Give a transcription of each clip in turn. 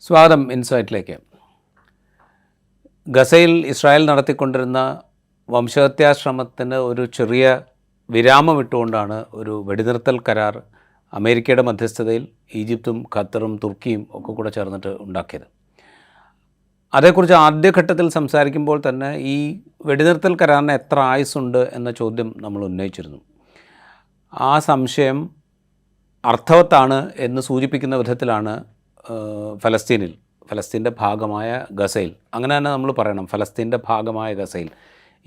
സ്വാഗതം ഇൻസൈറ്റിലേക്ക്. ഗസയിൽ ഇസ്രായേൽ നടത്തിക്കൊണ്ടിരുന്ന വംശഹത്യാശ്രമത്തിന് ഒരു ചെറിയ വിരാമം ഇട്ടുകൊണ്ടാണ് ഒരു വെടിനിർത്തൽ കരാർ അമേരിക്കയുടെ മധ്യസ്ഥതയിൽ ഈജിപ്തും ഖത്തറും തുർക്കിയും ഒക്കെ കൂടെ ചേർന്നിട്ട് ഉണ്ടാക്കിയത്. അതേക്കുറിച്ച് ആദ്യഘട്ടത്തിൽ സംസാരിക്കുമ്പോൾ തന്നെ ഈ വെടിനിർത്തൽ കരാറിന് എത്ര ആയുസ്സുണ്ട് എന്ന ചോദ്യം നമ്മൾ ഉന്നയിച്ചിരുന്നു. ആ സംശയം അർത്ഥവത്താണ് എന്ന് സൂചിപ്പിക്കുന്ന വിധത്തിലാണ് ഫലസ്തീൻ്റെ ഭാഗമായ ഗസയിൽ, അങ്ങനെ തന്നെ നമ്മൾ പറയണം, ഫലസ്തീൻ്റെ ഭാഗമായ ഗസയിൽ.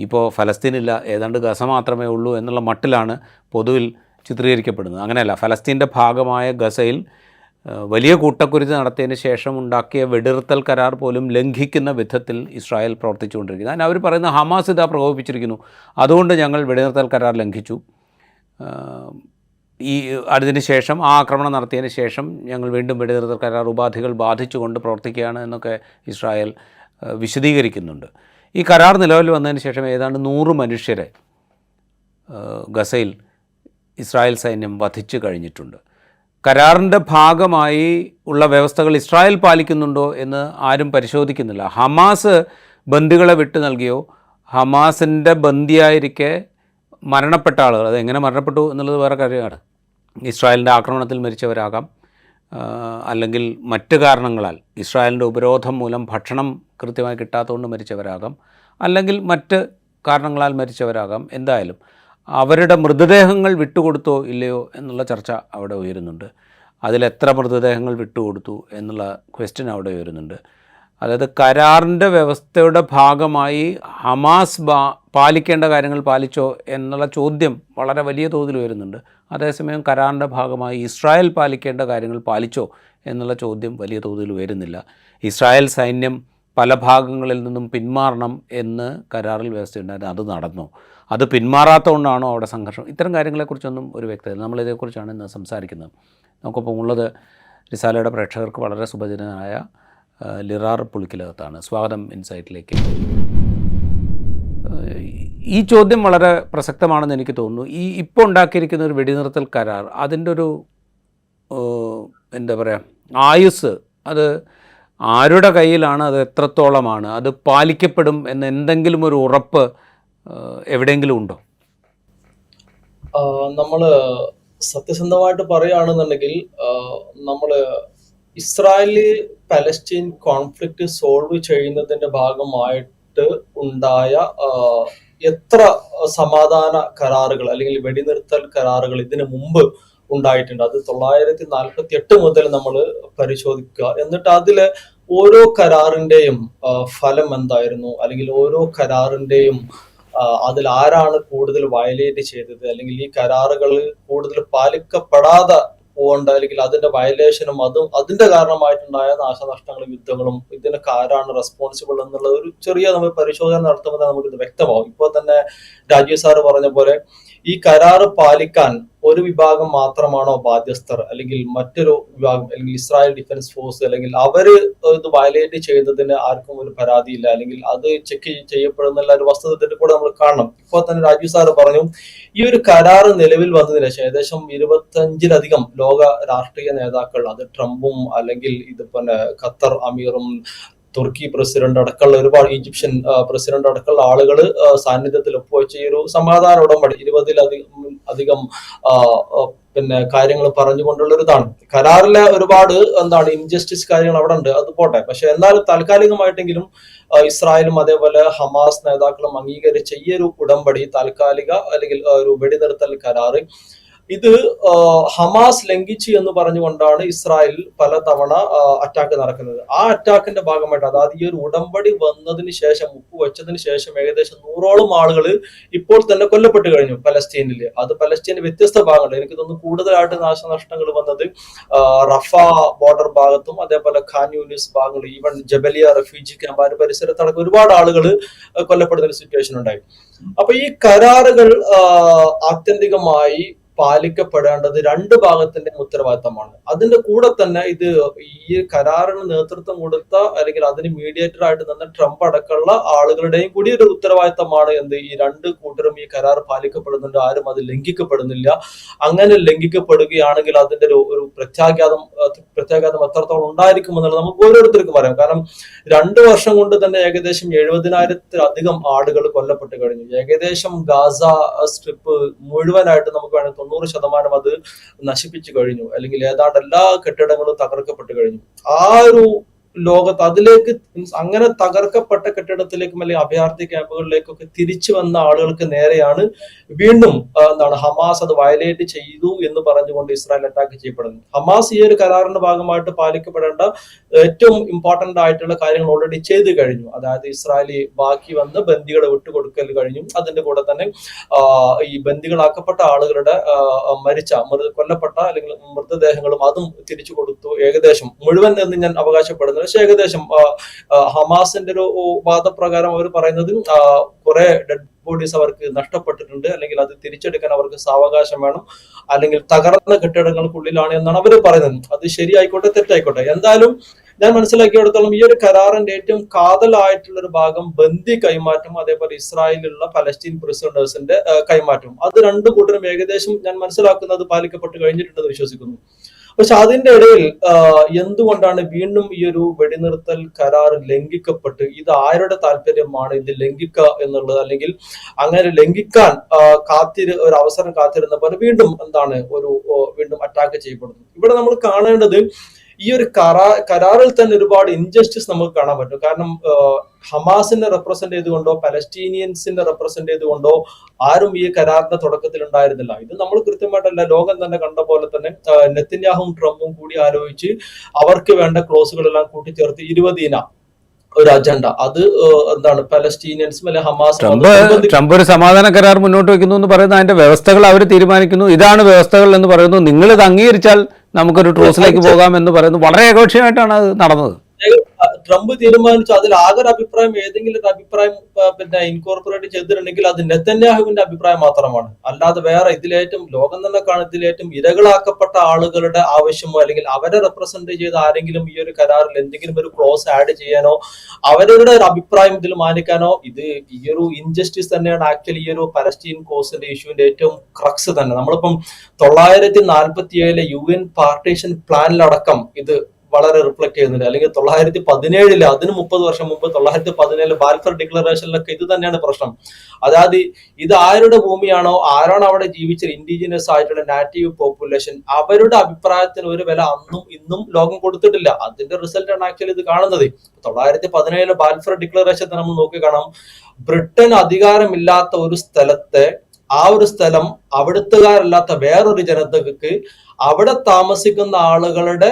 ഇപ്പോൾ ഫലസ്തീനില്ല, ഏതാണ്ട് ഗസ മാത്രമേ ഉള്ളൂ എന്നുള്ള മട്ടിലാണ് പൊതുവിൽ ചിത്രീകരിക്കപ്പെടുന്നത്. അങ്ങനെയല്ല, ഫലസ്തീൻ്റെ ഭാഗമായ ഗസയിൽ വലിയ കൂട്ടക്കുരുതി നടത്തിയതിന് ശേഷം ഉണ്ടാക്കിയ വെടിനിർത്തൽ കരാർ പോലും ലംഘിക്കുന്ന വിധത്തിൽ ഇസ്രായേൽ പ്രവർത്തിച്ചുകൊണ്ടിരിക്കുന്നു. അതിന് അവർ പറയുന്ന ഹമാസ് ഇതാ പ്രകോപിപ്പിച്ചിരിക്കുന്നു, അതുകൊണ്ട് ഞങ്ങൾ വെടിനിർത്തൽ കരാർ ലംഘിച്ചു, അതിന് ശേഷം ആ ആക്രമണം നടത്തിയതിന് ശേഷം ഞങ്ങൾ വീണ്ടും വെടിനിർത്തൽ കരാർ ഉപാധികൾ ബാധിച്ചുകൊണ്ട് പ്രവർത്തിക്കുകയാണ് എന്നൊക്കെ ഇസ്രായേൽ വിശദീകരിക്കുന്നുണ്ട്. ഈ കരാർ നിലവിൽ വന്നതിന് ശേഷം ഏതാണ്ട് 100 മനുഷ്യരെ ഗസയിൽ ഇസ്രായേൽ സൈന്യം വധിച്ചു കഴിഞ്ഞിട്ടുണ്ട്. കരാറിൻ്റെ ഭാഗമായി ഉള്ള വ്യവസ്ഥകൾ ഇസ്രായേൽ പാലിക്കുന്നുണ്ടോ എന്ന് ആരും പരിശോധിക്കുന്നില്ല. ഹമാസ് ബന്ദികളെ വിട്ടു നൽകിയോ, ഹമാസിൻ്റെ ബന്ദിയായിരിക്കെ മരണപ്പെട്ട ആളുകൾ, അതെങ്ങനെ മരണപ്പെട്ടു എന്നുള്ളത് വേറെ കാര്യമാണ്. ഇസ്രായേലിൻ്റെ ആക്രമണത്തിൽ മരിച്ചവരാകാം, അല്ലെങ്കിൽ മറ്റ് കാരണങ്ങളാൽ, ഇസ്രായേലിൻ്റെ ഉപരോധം മൂലം ഭക്ഷണം കൃത്യമായി കിട്ടാത്തതുകൊണ്ട് മരിച്ചവരാകാം, അല്ലെങ്കിൽ മറ്റ് കാരണങ്ങളാൽ മരിച്ചവരാകാം. എന്തായാലും അവരുടെ മൃതദേഹങ്ങൾ വിട്ടുകൊടുത്തോ ഇല്ലയോ എന്നുള്ള ചർച്ച അവിടെ ഉയരുന്നുണ്ട്. അതിലെത്ര മൃതദേഹങ്ങൾ വിട്ടുകൊടുത്തു എന്നുള്ള ക്വസ്റ്റ്യൻ അവിടെ ഉയരുന്നുണ്ട്. അതായത് കരാറിൻ്റെ വ്യവസ്ഥയുടെ ഭാഗമായി ഹമാസ് പാലിക്കേണ്ട കാര്യങ്ങൾ പാലിച്ചോ എന്നുള്ള ചോദ്യം വളരെ വലിയ തോതിൽ വരുന്നുണ്ട്. അതേസമയം കരാറിൻ്റെ ഭാഗമായി ഇസ്രായേൽ പാലിക്കേണ്ട കാര്യങ്ങൾ പാലിച്ചോ എന്നുള്ള ചോദ്യം വലിയ തോതിൽ വരുന്നില്ല. ഇസ്രായേൽ സൈന്യം പല ഭാഗങ്ങളിൽ നിന്നും പിന്മാറണം എന്ന് കരാറിൽ വ്യവസ്ഥയുണ്ടായിരുന്നു, അത് നടന്നോ? അത് പിന്മാറാത്തതുകൊണ്ടാണോ അവിടെ സംഘർഷം? ഇത്തരം കാര്യങ്ങളെക്കുറിച്ചൊന്നും ഒരു വ്യക്തത. നമ്മളിതേക്കുറിച്ചാണ് ഇന്ന് സംസാരിക്കുന്നത്. നമുക്കൊപ്പം ഉള്ളത് റിസാലയുടെ പ്രേക്ഷകർക്ക് വളരെ സുപരിചിതനായ ലിറാർ പുളിക്കലകത്താണ്. സ്വാഗതം ഇൻസൈറ്റിലേക്ക്. ഈ ചോദ്യം വളരെ പ്രസക്തമാണെന്ന് എനിക്ക് തോന്നുന്നു. ഇപ്പോൾ ഉണ്ടാക്കിയിരിക്കുന്ന ഒരു വെടിനിർത്തൽ കരാർ, അതിൻ്റെ ഒരു എന്താ പറയുക, ആയുസ്, അത് ആരുടെ കയ്യിലാണ്, അത് എത്രത്തോളമാണ്, അത് പാലിക്കപ്പെടും എന്ന എന്തെങ്കിലും ഒരു ഉറപ്പ് എവിടെയെങ്കിലും ഉണ്ടോ? നമ്മൾ സത്യസന്ധമായിട്ട് പറയുകയാണെന്നുണ്ടെങ്കിൽ നമ്മൾ ഇസ്രായേല് പലസ്തീൻ കോൺഫ്ലിക്റ്റ് സോൾവ് ചെയ്യുന്നതിന്റെ ഭാഗമായിട്ട് ഉണ്ടായ എത്ര സമാധാന കരാറുകൾ അല്ലെങ്കിൽ വെടിനിർത്തൽ കരാറുകൾ ഇതിനു മുമ്പ് ഉണ്ടായിട്ടുണ്ട്, അത് 1948 മുതൽ നമ്മൾ പരിശോധിക്കുക. എന്നിട്ട് അതിലെ ഓരോ കരാറിന്റെയും ഫലം എന്തായിരുന്നു, അല്ലെങ്കിൽ ഓരോ കരാറിന്റെയും അതിൽ ആരാണ് കൂടുതൽ വയലേറ്റ് ചെയ്തത്, അല്ലെങ്കിൽ ഈ കരാറുകൾ കൂടുതൽ പാലിക്കപ്പെടാതെ പോകേണ്ട, അല്ലെങ്കിൽ അതിന്റെ വയലേഷനും അതിന്റെ കാരണമായിട്ടുണ്ടായ നാശനഷ്ടങ്ങളും യുദ്ധങ്ങളും ഇതിനൊക്കെ ആരാണ് റെസ്പോൺസിബിൾ എന്നുള്ള ഒരു ചെറിയ നമ്മൾ പരിശോധന നടത്തുമ്പോൾ നമുക്കിത് വ്യക്തമാവും. ഇപ്പോൾ തന്നെ രാജീവ് സാറ് പറഞ്ഞ പോലെ ഈ കരാറ് പാലിക്കാൻ ഒരു വിഭാഗം മാത്രമാണോ ബാധ്യസ്ഥർ, അല്ലെങ്കിൽ മറ്റൊരു വിഭാഗം, അല്ലെങ്കിൽ ഇസ്രായേൽ ഡിഫൻസ് ഫോഴ്സ്, അല്ലെങ്കിൽ അവര് ഇത് വയലേറ്റ് ചെയ്തതിന് ആർക്കും ഒരു പരാതിയില്ല, അല്ലെങ്കിൽ അത് ചെക്ക് ചെയ്യപ്പെടുന്ന ഒരു വസ്തുതത്തിന്റെ കൂടെ നമ്മൾ കാണണം. ഇപ്പോൾ തന്നെ രാജീവ് സാറ് പറഞ്ഞു, ഈ ഒരു കരാറ് നിലവിൽ വന്നതിന് ശേഷം ഏകദേശം 25-ലധികം ലോക രാഷ്ട്രീയ നേതാക്കൾ, അത് ട്രംപും അല്ലെങ്കിൽ ഇതിപ്പോ ഖത്തർ അമീറും തുർക്കി പ്രസിഡന്റ് അടക്കമുള്ള ഒരുപാട്, ഈജിപ്ഷ്യൻ പ്രസിഡന്റ് അടക്കമുള്ള ആളുകൾ സാന്നിധ്യത്തിൽ ഒപ്പുവെച്ച ഈ ഒരു സമാധാന ഉടമ്പടി 20-ലധികം കാര്യങ്ങൾ പറഞ്ഞുകൊണ്ടുള്ള ഒരു ഇതാണ്. കരാറിലെ ഒരുപാട് ഇൻജസ്റ്റിസ് കാര്യങ്ങൾ അവിടെ ഉണ്ട്, അത് പോട്ടെ. പക്ഷെ എന്നാലും താൽക്കാലികമായിട്ടെങ്കിലും ഇസ്രായേലും അതേപോലെ ഹമാസ് നേതാക്കളും അംഗീകരിച്ച ഈ ഒരു ഉടമ്പടി, താൽക്കാലിക അല്ലെങ്കിൽ ഒരു വെടിനിർത്തൽ കരാറ്, ഇത് ഹമാസ് ലംഘിച്ചു എന്ന് പറഞ്ഞുകൊണ്ടാണ് ഇസ്രായേൽ പലതവണ അറ്റാക്ക് നടക്കുന്നത്. ആ അറ്റാക്കിന്റെ ഭാഗമായിട്ട്, അതായത് ഈ ഒരു ഉടമ്പടി വന്നതിന് ശേഷം, ഒപ്പുവെച്ചതിന് ശേഷം ഏകദേശം 100ഓളം ആളുകൾ ഇപ്പോൾ തന്നെ കൊല്ലപ്പെട്ടു കഴിഞ്ഞു പലസ്തീനിൽ. അത് പലസ്തീനിൽ വ്യത്യസ്ത ഭാഗങ്ങൾ, എനിക്ക് തോന്നുന്നു കൂടുതലായിട്ട് നാശനഷ്ടങ്ങൾ വന്നത് റഫ ബോർഡർ ഭാഗത്തും അതേപോലെ ഖാൻ യൂനിസ് ഭാഗങ്ങൾ, ഈവൻ ജബലിയ റെഫ്യൂജി ക്യാമ്പ് ആ പരിസരത്തടക്കം ഒരുപാട് ആളുകൾ കൊല്ലപ്പെടുന്ന ഒരു സിറ്റുവേഷൻ ഉണ്ടായി. അപ്പൊ ഈ കരാറുകൾ ആത്യന്തികമായി പാലിക്കപ്പെടേണ്ടത് രണ്ട് ഭാഗത്തിന്റെ ഉത്തരവാദിത്തമാണ്. അതിന്റെ കൂടെ തന്നെ ഇത് ഈ കരാറിന് നേതൃത്വം കൊടുത്ത അല്ലെങ്കിൽ അതിന് മീഡിയേറ്റർ ആയിട്ട് നിന്ന ട്രംപ് അടക്കമുള്ള ആളുകളുടെയും കൂടി ഒരു ഉത്തരവാദിത്തമാണ് ഈ രണ്ട് കൂട്ടരും ഈ കരാർ പാലിക്കപ്പെടുന്നുണ്ട്, ആരും അത് ലംഘിക്കപ്പെടുന്നില്ല. അങ്ങനെ ലംഘിക്കപ്പെടുകയാണെങ്കിൽ അതിന്റെ ഒരു പ്രത്യാഘാതം എത്രത്തോളം ഉണ്ടായിരിക്കുമെന്നുള്ളത് നമുക്ക് ഓരോരുത്തർക്കും പറയാം. കാരണം 2 വർഷം കൊണ്ട് തന്നെ ഏകദേശം 70,000-ത്തിലധികം ആളുകൾ കൊല്ലപ്പെട്ട് കഴിഞ്ഞു. ഏകദേശം ഗാസ സ്ട്രിപ്പ് മുഴുവനായിട്ട് നമുക്ക് വേണമെങ്കിൽ 90% അത് നശിപ്പിച്ചു കഴിഞ്ഞു, അല്ലെങ്കിൽ ഏതാണ്ട് എല്ലാ കെട്ടിടങ്ങളും തകർക്കപ്പെട്ട് കഴിഞ്ഞു. ആ ഒരു ലോകത്ത് അതിലേക്ക് അങ്ങനെ തകർക്കപ്പെട്ട കെട്ടിടത്തിലേക്കും അല്ലെങ്കിൽ അഭയാർത്ഥി ക്യാമ്പുകളിലേക്കൊക്കെ തിരിച്ചു വന്ന ആളുകൾക്ക് നേരെയാണ് വീണ്ടും ഹമാസ് അത് വയലേറ്റ് ചെയ്തു എന്ന് പറഞ്ഞുകൊണ്ട് ഇസ്രായേൽ അറ്റാക്ക് ചെയ്യപ്പെടുന്നത്. ഹമാസ് ഈ ഒരു കരാറിന്റെ ഭാഗമായിട്ട് പാലിക്കപ്പെടേണ്ട ഏറ്റവും ഇമ്പോർട്ടന്റ് ആയിട്ടുള്ള കാര്യങ്ങൾ ഓൾറെഡി ചെയ്തു കഴിഞ്ഞു. അതായത് ഇസ്രായേലി ബാക്കി വന്ന് ബന്ദികളെ വിട്ടുകൊടുക്കൽ കഴിഞ്ഞു. അതിന്റെ കൂടെ തന്നെ ഈ ബന്ദികളാക്കപ്പെട്ട ആളുകളുടെ കൊല്ലപ്പെട്ട അല്ലെങ്കിൽ മൃതദേഹങ്ങളും അതും തിരിച്ചു കൊടുത്തു. ഏകദേശം മുഴുവൻ എന്ന് ഞാൻ അവകാശപ്പെടുന്നത്, പക്ഷെ ഏകദേശം ഹമാസിന്റെ ഒരു വാദപ്രകാരം അവർ പറയുന്നത് കുറെ ഡെഡ് ബോഡീസ് അവർക്ക് നഷ്ടപ്പെട്ടിട്ടുണ്ട്, അല്ലെങ്കിൽ അത് തിരിച്ചെടുക്കാൻ അവർക്ക് സാവകാശം വേണം, അല്ലെങ്കിൽ തകർന്ന കെട്ടിടങ്ങൾക്കുള്ളിലാണ് എന്നാണ് അവർ പറയുന്നത്. അത് ശരിയായിക്കോട്ടെ തെറ്റായിക്കോട്ടെ, എന്തായാലും ഞാൻ മനസ്സിലാക്കിയെടുത്തോളം ഈ ഒരു കരാറിന്റെ ഏറ്റവും കാതലായിട്ടുള്ള ഒരു ഭാഗം ബന്ദി കൈമാറ്റം, അതേപോലെ ഇസ്രായേലിലുള്ള പലസ്തീൻ പ്രിസണേഴ്സിന്റെ കൈമാറ്റം, അത് രണ്ടു കൂട്ടരും ഏകദേശം ഞാൻ മനസ്സിലാക്കുന്നത് പാലിക്കപ്പെട്ട് കഴിഞ്ഞിട്ടുണ്ടെന്ന് വിശ്വസിക്കുന്നു. പക്ഷെ അതിന്റെ ഇടയിൽ എന്തുകൊണ്ടാണ് വീണ്ടും ഈ ഒരു വെടിനിർത്തൽ കരാർ ലംഘിക്കപ്പെട്ട്, ഇത് ആരുടെ താല്പര്യമാണ് ഇത് ലംഘിക്കുക എന്നുള്ളത്, അല്ലെങ്കിൽ അങ്ങനെ ലംഘിക്കാൻ ഒരു അവസരം കാത്തിരുന്നപ്പോൾ വീണ്ടും വീണ്ടും അറ്റാക്ക് ചെയ്യപ്പെടുന്നു. ഇവിടെ നമ്മൾ കാണേണ്ടത് ഈ ഒരു കരാറിൽ തന്നെ ഒരുപാട് ഇൻജസ്റ്റിസ് നമുക്ക് കാണാൻ പറ്റും. കാരണം ഹമാസിനെ റെപ്രസെന്റ് ചെയ്തുകൊണ്ടോ പലസ്തീനിയൻസിനെ റെപ്രസെന്റ് ചെയ്തുകൊണ്ടോ ആരും ഈ കരാറിന്റെ തുടക്കത്തിൽ ഉണ്ടായിരുന്നില്ല. ഇത് നമ്മൾ കൃത്യമായിട്ടല്ല, ലോകം തന്നെ കണ്ട പോലെ തന്നെ നെതന്യാഹുവും ട്രംപും കൂടി ആലോചിച്ച് അവർക്ക് വേണ്ട ക്ലോസുകളെല്ലാം കൂട്ടിച്ചേർത്ത് 20 ഇന ഒരു അജണ്ട, അത് പലസ്തീനിയൻസും അല്ലെ ഹമാസും ട്രംപ് ഒരു സമാധാന കരാർ മുന്നോട്ട് വെക്കുന്നു എന്ന് പറയുന്നത് അതിന്റെ വ്യവസ്ഥകൾ അവർ തീരുമാനിക്കുന്നു, ഇതാണ് വ്യവസ്ഥകൾ എന്ന് പറയുന്നു, നിങ്ങൾ ഇത് അംഗീകരിച്ചാൽ നമുക്കൊരു ട്രൂസിലേക്ക് പോകാം എന്ന് പറയുന്നു. വളരെ ഏകപക്ഷീയമായിട്ടാണ് അത് നടന്നത്. ട്രംപ് തീരുമാനിച്ചു. അതിൽ ആകെ ഒരു അഭിപ്രായം, ഏതെങ്കിലും ഒരു അഭിപ്രായം ഇൻകോർപ്പറേറ്റ് ചെയ്തിട്ടുണ്ടെങ്കിൽ അത് നെതന്യാഹുവിന്റെ അഭിപ്രായം മാത്രമാണ്. അല്ലാതെ വേറെ ലോകം തന്നെ ഇതിലേറ്റവും ഇരകളാക്കപ്പെട്ട ആളുകളുടെ ആവശ്യമോ അല്ലെങ്കിൽ അവരെ റെപ്രസെന്റ് ചെയ്ത ആരെങ്കിലും ഈ ഒരു കരാറിൽ എന്തെങ്കിലും ഒരു ക്ലോസ് ആഡ് ചെയ്യാനോ അവരുടെ ഒരു അഭിപ്രായം ഇതിൽ മാനിക്കാനോ, ഈ ഒരു ഇൻജസ്റ്റിസ് തന്നെയാണ് ആക്ച്വലി ഈ ഒരു പലസ്തീൻ കോസിന്റെ ഇഷ്യൂവിന്റെ ഏറ്റവും ക്രക്സ് തന്നെ. നമ്മളിപ്പം 947 UN പാർട്ടീഷൻ പ്ലാനിലടക്കം ഇത് വളരെ റിഫ്ലക്ട് ചെയ്യുന്നുണ്ട്. അല്ലെങ്കിൽ 917 അതിന് 30 വർഷം മുമ്പ് 917 ബാൽഫർ ഡിക്ലറേഷനിലൊക്കെ ഇത് തന്നെയാണ് പ്രശ്നം. അതായത് ഇത് ആരുടെ ഭൂമിയാണോ, ആരാണ് അവിടെ ജീവിച്ച ഇൻഡിജിനസ് ആയിട്ടുള്ള നാറ്റീവ് പോപ്പുലേഷൻ, അവരുടെ അഭിപ്രായത്തിന് ഒരു വില അന്നും ഇന്നും ലോകം കൊടുത്തിട്ടില്ല. അതിന്റെ റിസൾട്ട് ആണ് ആക്ച്വലി ഇത് കാണുന്നത്. 917 ബാൽഫർ ഡിക്ലറേഷൻ നമ്മൾ നോക്കി കാണാം. ബ്രിട്ടൻ അധികാരമില്ലാത്ത ഒരു സ്ഥലത്തെ ആ ഒരു സ്ഥലം അവിടുത്തുകാരല്ലാത്ത വേറൊരു ജനതയ്ക്ക് അവിടെ താമസിക്കുന്ന ആളുകളുടെ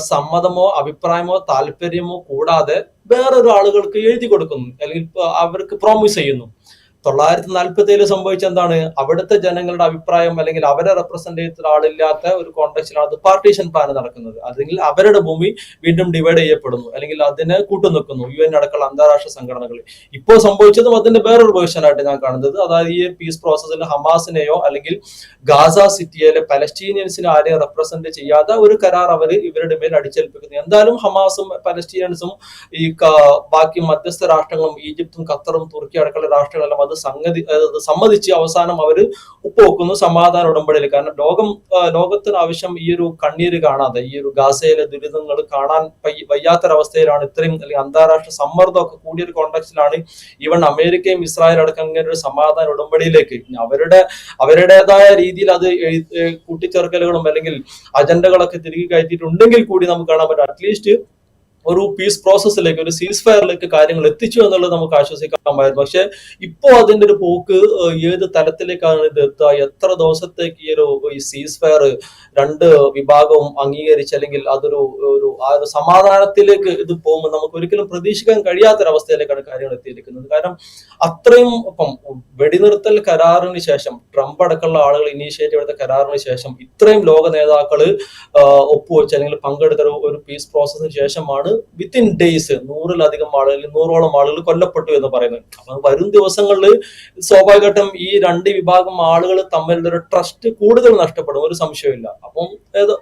സമ്മതമോ അഭിപ്രായമോ താല്പര്യമോ കൂടാതെ വേറൊരു ആളുകൾക്ക് എഴുതി കൊടുക്കുന്നു, അല്ലെങ്കിൽ അവർക്ക് പ്രോമിസ് ചെയ്യുന്നു. 947 സംഭവിച്ച എന്താണ്? അവിടുത്തെ ജനങ്ങളുടെ അഭിപ്രായം അല്ലെങ്കിൽ അവരെ റെപ്രസെന്റ് ചെയ്ത ആളില്ലാത്ത ഒരു കോണ്ടെക്സ്റ്റിലാണ് അത് പാർട്ടീഷൻ പ്ലാൻ നടക്കുന്നത്. അല്ലെങ്കിൽ അവരുടെ ഭൂമി വീണ്ടും ഡിവൈഡ് ചെയ്യപ്പെടുന്നു, അല്ലെങ്കിൽ അതിനെ കൂട്ടുനിൽക്കുന്നു UN അടക്കമുള്ള അന്താരാഷ്ട്ര സംഘടനകൾ. ഇപ്പോൾ സംഭവിച്ചതും അതിന്റെ വേറൊരു വേർഷനായിട്ട് ഞാൻ കാണുന്നത്, അതായത് ഈ പീസ് പ്രോസസ്സിൽ ഹമാസിനെയോ അല്ലെങ്കിൽ ഗാസ സിറ്റിയിലെ പലസ്തീനിയൻസിനെ ആരെയും റെപ്രസെന്റ് ചെയ്യാതെ ഒരു കരാർ അവർ ഇവരുടെ മേൽ അടിച്ചേൽപ്പിക്കുന്നു. എന്തായാലും ഹമാസും പലസ്തീനിയൻസും ഈ ബാക്കി മധ്യസ്ഥ രാഷ്ട്രങ്ങളും ഈജിപ്തും ഖത്തറും തുർക്കി അടക്കമുള്ള രാഷ്ട്രങ്ങളെല്ലാം സമ്മതിച്ച് അവസാനം അവര് ഒപ്പുവെക്കുന്നു സമാധാന ഉടമ്പടിയിൽ. കാരണം ലോകത്തിന് ആവശ്യം ഈ ഒരു കണ്ണീര് കാണാതെ, ഈ ഒരു ഗാസയിലെ ദുരിതങ്ങൾ കാണാൻ വയ്യാത്തൊരവസ്ഥയിലാണ് ഇത്രയും, അല്ലെങ്കിൽ അന്താരാഷ്ട്ര സമ്മർദ്ദമൊക്കെ കൂടിയൊരു കോണ്ടെക്സ്റ്റിലാണ് ഈവൻ അമേരിക്കയും ഇസ്രായേൽ അടക്കം ഇങ്ങനെ ഒരു സമാധാന ഉടമ്പടിയിലേക്ക് അവരുടേതായ രീതിയിൽ അത് കൂട്ടിച്ചേർക്കലുകളും അല്ലെങ്കിൽ അജണ്ടകളൊക്കെ തിരികെ കയറ്റിയിട്ടുണ്ടെങ്കിൽ കൂടി നമുക്ക് കാണാൻ പറ്റും അറ്റ്ലീസ്റ്റ് ഒരു പീസ് പ്രോസസ്സിലേക്ക്, ഒരു സീസ് ഫയറിലേക്ക് കാര്യങ്ങൾ എത്തിച്ചു എന്നുള്ളത് നമുക്ക് ആശ്വസിക്കാമായിരുന്നു. പക്ഷെ ഇപ്പോ അതിന്റെ ഒരു പോക്ക് ഏത് തലത്തിലേക്കാണ് ഇത് എത്തുക, എത്ര ദിവസത്തേക്ക് ഈ സീസ് ഫയർ രണ്ട് വിഭാഗവും അംഗീകരിച്ച് അല്ലെങ്കിൽ ആ ഒരു സമാധാനത്തിലേക്ക് ഇത് പോകുമ്പോൾ നമുക്ക് ഒരിക്കലും പ്രതീക്ഷിക്കാൻ കഴിയാത്തൊരവസ്ഥയിലേക്കാണ് കാര്യങ്ങൾ എത്തിയിരിക്കുന്നത്. കാരണം അത്രയും വെടിനിർത്തൽ കരാറിന് ശേഷം, ട്രംപ് അടക്കമുള്ള ആളുകൾ ഇനീഷ്യേറ്റീവ് എടുത്ത കരാറിന് ശേഷം ഇത്രയും ലോക നേതാക്കള് ഒപ്പുവെച്ച് അല്ലെങ്കിൽ പങ്കെടുത്ത ഒരു പീസ് പ്രോസസ്സിന് ശേഷമാണ് ആണ് വിത്തിൻ ഡേയ്സ് 100-ലധികം ആളുകൾ, 100ഓളം ആളുകൾ കൊല്ലപ്പെട്ടു എന്ന് പറയുന്നത്. അപ്പൊ വരും ദിവസങ്ങളിൽ സ്വാഭാവികമായിട്ടും ഈ രണ്ട് വിഭാഗം ആളുകൾ തമ്മിലുള്ള ഒരു ട്രസ്റ്റ് കൂടുതൽ നഷ്ടപ്പെടും, ഒരു സംശയമില്ല. അപ്പം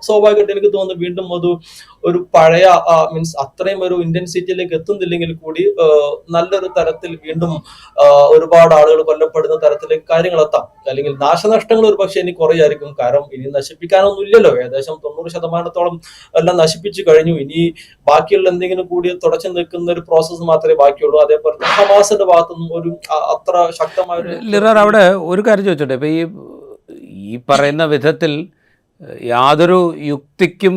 സ്വാഭാവികമായിട്ട് എനിക്ക് തോന്നുന്നു വീണ്ടും ഒരു പഴയ മീൻസ് അത്രയും ഒരു ഇന്റൻസിറ്റിയിലേക്ക് എത്തുന്നില്ലെങ്കിൽ കൂടി നല്ലൊരു തരത്തിൽ വീണ്ടും ഒരുപാട് ആളുകൾ കൊല്ലപ്പെടുന്ന തരത്തിലേക്ക് കാര്യങ്ങൾ എത്താം. അല്ലെങ്കിൽ നാശനഷ്ടങ്ങൾ ഒരു പക്ഷേ ഇനി കുറയായിരിക്കും. കാരണം ഇനി നശിപ്പിക്കാനൊന്നും ഇല്ലല്ലോ, ഏകദേശം 90% എല്ലാം നശിപ്പിച്ചു കഴിഞ്ഞു. ഇനി ബാക്കിയുള്ള എന്തെങ്കിലും കൂടി തുടച്ചു നിൽക്കുന്ന ഒരു പ്രോസസ്സ് മാത്രമേ ബാക്കിയുള്ളൂ. അതേപോലെ തന്നെ ഹമാസിന്റെ ഭാഗത്തുനിന്നും ഒരു അത്ര ശക്തമായ ലിറാർ, അവിടെ ഒരു കാര്യം ചോദിച്ചോട്ടെ. ഇപ്പം ഈ പറയുന്ന വിധത്തിൽ യാതൊരു യുക്തിക്കും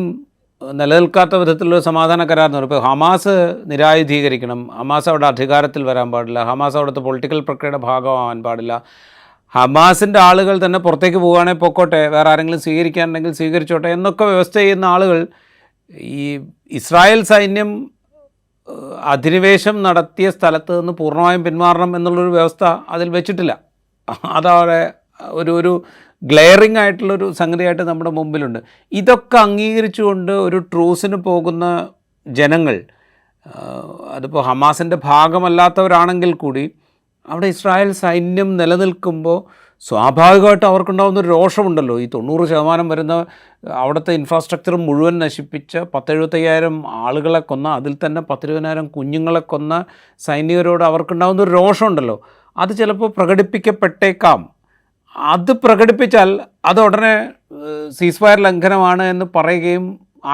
നിലനിൽക്കാത്ത വിധത്തിലുള്ള സമാധാന കരാർ എന്ന് പറയും. ഇപ്പോൾ ഹമാസ് നിരായുധീകരിക്കണം, ഹമാസ് അവിടെ അധികാരത്തിൽ വരാൻ പാടില്ല, ഹമാസ് അവിടുത്തെ പൊളിറ്റിക്കൽ പ്രക്രിയയുടെ ഭാഗമാവാൻ പാടില്ല, ഹമാസിൻ്റെ ആളുകൾ തന്നെ പുറത്തേക്ക് പോവുകയാണെങ്കിൽ പൊക്കോട്ടെ, വേറെ ആരെങ്കിലും സ്വീകരിക്കാനുണ്ടെങ്കിൽ സ്വീകരിച്ചോട്ടെ എന്നൊക്കെ വ്യവസ്ഥ ചെയ്യുന്ന ആളുകൾ ഈ ഇസ്രായേൽ സൈന്യം അധിനിവേശം നടത്തിയ സ്ഥലത്ത് നിന്ന് പൂർണ്ണമായും പിന്മാറണം എന്നുള്ളൊരു വ്യവസ്ഥ അതിൽ വെച്ചിട്ടില്ല. അതവിടെ ഒരു ഗ്ലെയറിംഗ് ആയിട്ടുള്ളൊരു സംഗതിയായിട്ട് നമ്മുടെ മുമ്പിലുണ്ട്. ഇതൊക്കെ അംഗീകരിച്ചുകൊണ്ട് ഒരു ട്രൂസിന് പോകുന്ന ജനങ്ങൾ, അതിപ്പോൾ ഹമാസിൻ്റെ ഭാഗമല്ലാത്തവരാണെങ്കിൽ കൂടി അവിടെ ഇസ്രായേൽ സൈന്യം നിലനിൽക്കുമ്പോൾ സ്വാഭാവികമായിട്ട് അവർക്കുണ്ടാകുന്നൊരു രോഷമുണ്ടല്ലോ. ഈ 90% വരുന്ന അവിടുത്തെ ഇൻഫ്രാസ്ട്രക്ചർ മുഴുവൻ നശിപ്പിച്ച 10,000-75,000 ആളുകളെ കൊന്ന, അതിൽ തന്നെ 10,000-20,000 കുഞ്ഞുങ്ങളെ കൊന്ന സൈനികരോട് അവർക്കുണ്ടാകുന്നൊരു രോഷമുണ്ടല്ലോ. അത് ചിലപ്പോൾ പ്രകടിപ്പിക്കപ്പെട്ടേക്കാം. അത് പ്രകടിപ്പിച്ചാൽ അത് ഉടനെ സീസ് ഫയർ ലംഘനമാണ് എന്ന് പറയുകയും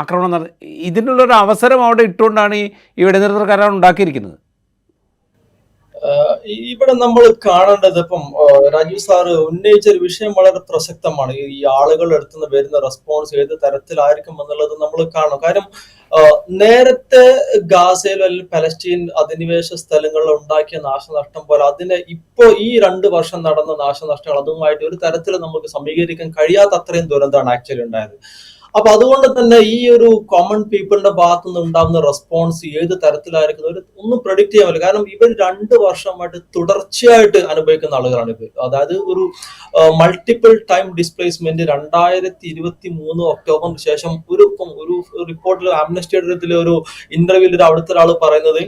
ആക്രമണം ഇതിനുള്ളൊരു അവസരം അവിടെ ഇട്ടുകൊണ്ടാണ് ഈ വെടിനിർത്തൽ കരാർ ഉണ്ടാക്കിയിരിക്കുന്നത്. ഇവിടെ നമ്മൾ കാണേണ്ടത് ഇപ്പം രാജീവ് സാറ് ഉന്നയിച്ച ഒരു വിഷയം വളരെ പ്രസക്തമാണ്. ഈ ആളുകളുടെ അടുത്ത് നിന്ന് വരുന്ന റെസ്പോൺസ് ഏത് തരത്തിലായിരിക്കും എന്നുള്ളത് നമ്മൾ കാണും. കാര്യം നേരത്തെ ഗാസയിലും അല്ലെങ്കിൽ പലസ്തീൻ അധിനിവേശ സ്ഥലങ്ങളിൽ ഉണ്ടാക്കിയ നാശനഷ്ടം പോലെ അതിനെ ഇപ്പോ ഈ 2 വർഷം നടന്ന നാശനഷ്ടങ്ങൾ അതുമായിട്ട് ഒരു തരത്തിൽ നമുക്ക് സമീകരിക്കാൻ കഴിയാത്ത അത്രയും ദുരന്തമാണ് ആക്ച്വലി ഉണ്ടായത്. അപ്പൊ അതുകൊണ്ട് തന്നെ ഈ ഒരു കോമൺ പീപ്പിളിന്റെ ഭാഗത്തു നിന്ന് ഉണ്ടാകുന്ന റെസ്പോൺസ് ഏത് തരത്തിലായിരിക്കും ഒന്നും പ്രഡിക്ട് ചെയ്യാൻ പറ്റില്ല. കാരണം ഇവർ 2 വർഷമായിട്ട് തുടർച്ചയായിട്ട് അനുഭവിക്കുന്ന ആളുകളാണ് ഇത്. അതായത് ഒരു മൾട്ടിപ്പിൾ ടൈം ഡിസ്പ്ലേസ്മെന്റ് 2023 ഒക്ടോബറിന് ശേഷം ഒരു റിപ്പോർട്ടിൽ ആംനസ്റ്റിയുടെ ഒരു ഇന്റർവ്യൂവിൽ അവിടുത്തെ ഒരാൾ പറയുന്നത്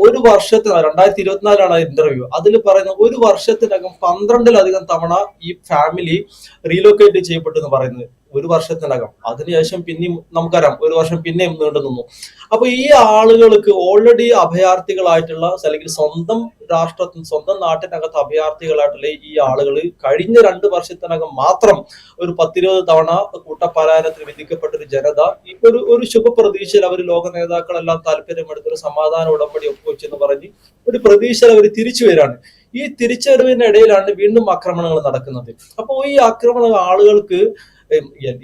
ഒരു വർഷത്തിന് 2024 ഇന്റർവ്യൂ, അതിൽ പറയുന്നത് ഒരു വർഷത്തിനകം 12-ലധികം തവണ ഈ ഫാമിലി റീലൊക്കേറ്റ് ചെയ്യപ്പെട്ടു എന്ന് പറയുന്നത് ഒരു വർഷത്തിനകം. അതിനുശേഷം പിന്നെയും നമുക്കറിയാം ഒരു വർഷം പിന്നെയും നീണ്ടു നിന്നു. അപ്പൊ ഈ ആളുകൾക്ക് ഓൾറെഡി അഭയാർത്ഥികളായിട്ടുള്ള അല്ലെങ്കിൽ സ്വന്തം സ്വന്തം നാട്ടിനകത്ത് അഭയാർത്ഥികളായിട്ടുള്ള ഈ ആളുകൾ കഴിഞ്ഞ 2 വർഷത്തിനകം മാത്രം ഒരു 10-20 തവണ കൂട്ടപലായനത്തിന് വിധിക്കപ്പെട്ട ഒരു ജനത ഇപ്പൊ ഒരു ശുഭപ്രതീക്ഷയിൽ അവർ ലോക നേതാക്കളെല്ലാം താല്പര്യമെടുത്തൊരു സമാധാന ഉടമ്പടി ഒപ്പുവെച്ചെന്ന് പറഞ്ഞ് ഒരു പ്രതീക്ഷയിൽ അവർ തിരിച്ചു വരികയാണ്. ഈ തിരിച്ചുവരവിന്റെ ഇടയിലാണ് വീണ്ടും ആക്രമണങ്ങൾ നടക്കുന്നത്. അപ്പോൾ ഈ ആക്രമണ ആളുകൾക്ക്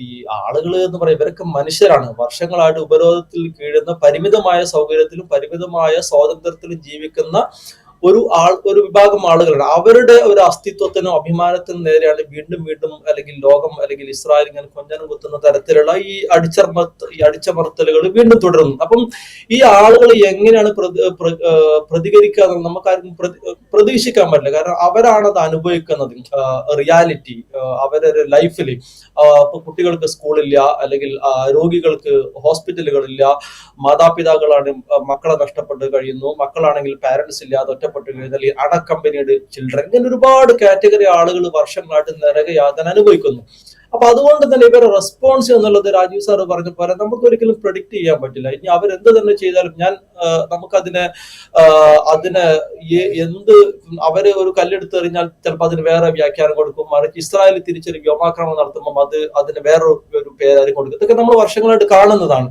ഈ ആളുകൾ എന്ന് പറയുന്നത് ഇവരൊക്കെ മനുഷ്യരാണ്. വർഷങ്ങളായിട്ട് ഉപരോധത്തിൽ കീഴുന്ന പരിമിതമായ സൗകര്യത്തിലും പരിമിതമായ സ്വാതന്ത്ര്യത്തിലും ജീവിക്കുന്ന ഒരു വിഭാഗം ആളുകളാണ്. അവരുടെ ഒരു അസ്തിത്വത്തിനും അഭിമാനത്തിനും നേരെയാണ് വീണ്ടും വീണ്ടും അല്ലെങ്കിൽ ലോകം അല്ലെങ്കിൽ ഇസ്രായേൽ ഇങ്ങനെ കൊഞ്ഞനം കുത്തുന്ന തരത്തിലുള്ള ഈ അടിച്ചമർത്തലുകൾ വീണ്ടും തുടരുന്നു. അപ്പം ഈ ആളുകൾ എങ്ങനെയാണ് പ്രതികരിക്കുക നമുക്കാർക്കും പ്രതീക്ഷിക്കാൻ പറ്റില്ല. കാരണം അവരാണ് അത് അനുഭവിക്കുന്നത്. റിയാലിറ്റി അവരുടെ ലൈഫിൽ ഇപ്പൊ കുട്ടികൾക്ക് സ്കൂളില്ല, അല്ലെങ്കിൽ രോഗികൾക്ക് ഹോസ്പിറ്റലുകളില്ല, മാതാപിതാക്കളാണ് മക്കളെ നഷ്ടപ്പെട്ട് കഴിയുന്നു, മക്കളാണെങ്കിൽ പാരന്റ്സ് ഇല്ലാതെ ഒറ്റപ്പെട്ടു കഴിയുന്നു, അല്ലെങ്കിൽ അൺഅക്കമ്പനീഡ് ചിൽഡ്രൻ, ഇങ്ങനെ ഒരുപാട് കാറ്റഗറി ആളുകൾ വർഷങ്ങളായിട്ട് നരകയാതന അനുഭവിക്കുന്നു. അപ്പൊ അതുകൊണ്ട് തന്നെ ഇവരുടെ റെസ്പോൺസ് എന്നുള്ളത് രാജീവ് സാർ പറഞ്ഞ പോലെ നമുക്ക് ഒരിക്കലും പ്രെഡിക്ട് ചെയ്യാൻ പറ്റില്ല. ഇനി അവരെന്ത് തന്നെ ചെയ്താലും നമുക്കതിനെ എന്ത് അവര് ഒരു കല്ലെടുത്ത് എറിഞ്ഞാൽ ചിലപ്പോൾ അതിന് വേറെ വ്യാഖ്യാനം കൊടുക്കും. മറിച്ച് ഇസ്രായേൽ തിരിച്ചൊരു വ്യോമാക്രമണം നടത്തുമ്പോൾ അതിന് വേറൊരു പേരായി കൊടുക്കും. ഇതൊക്കെ നമ്മൾ വർഷങ്ങളായിട്ട് കാണുന്നതാണ്.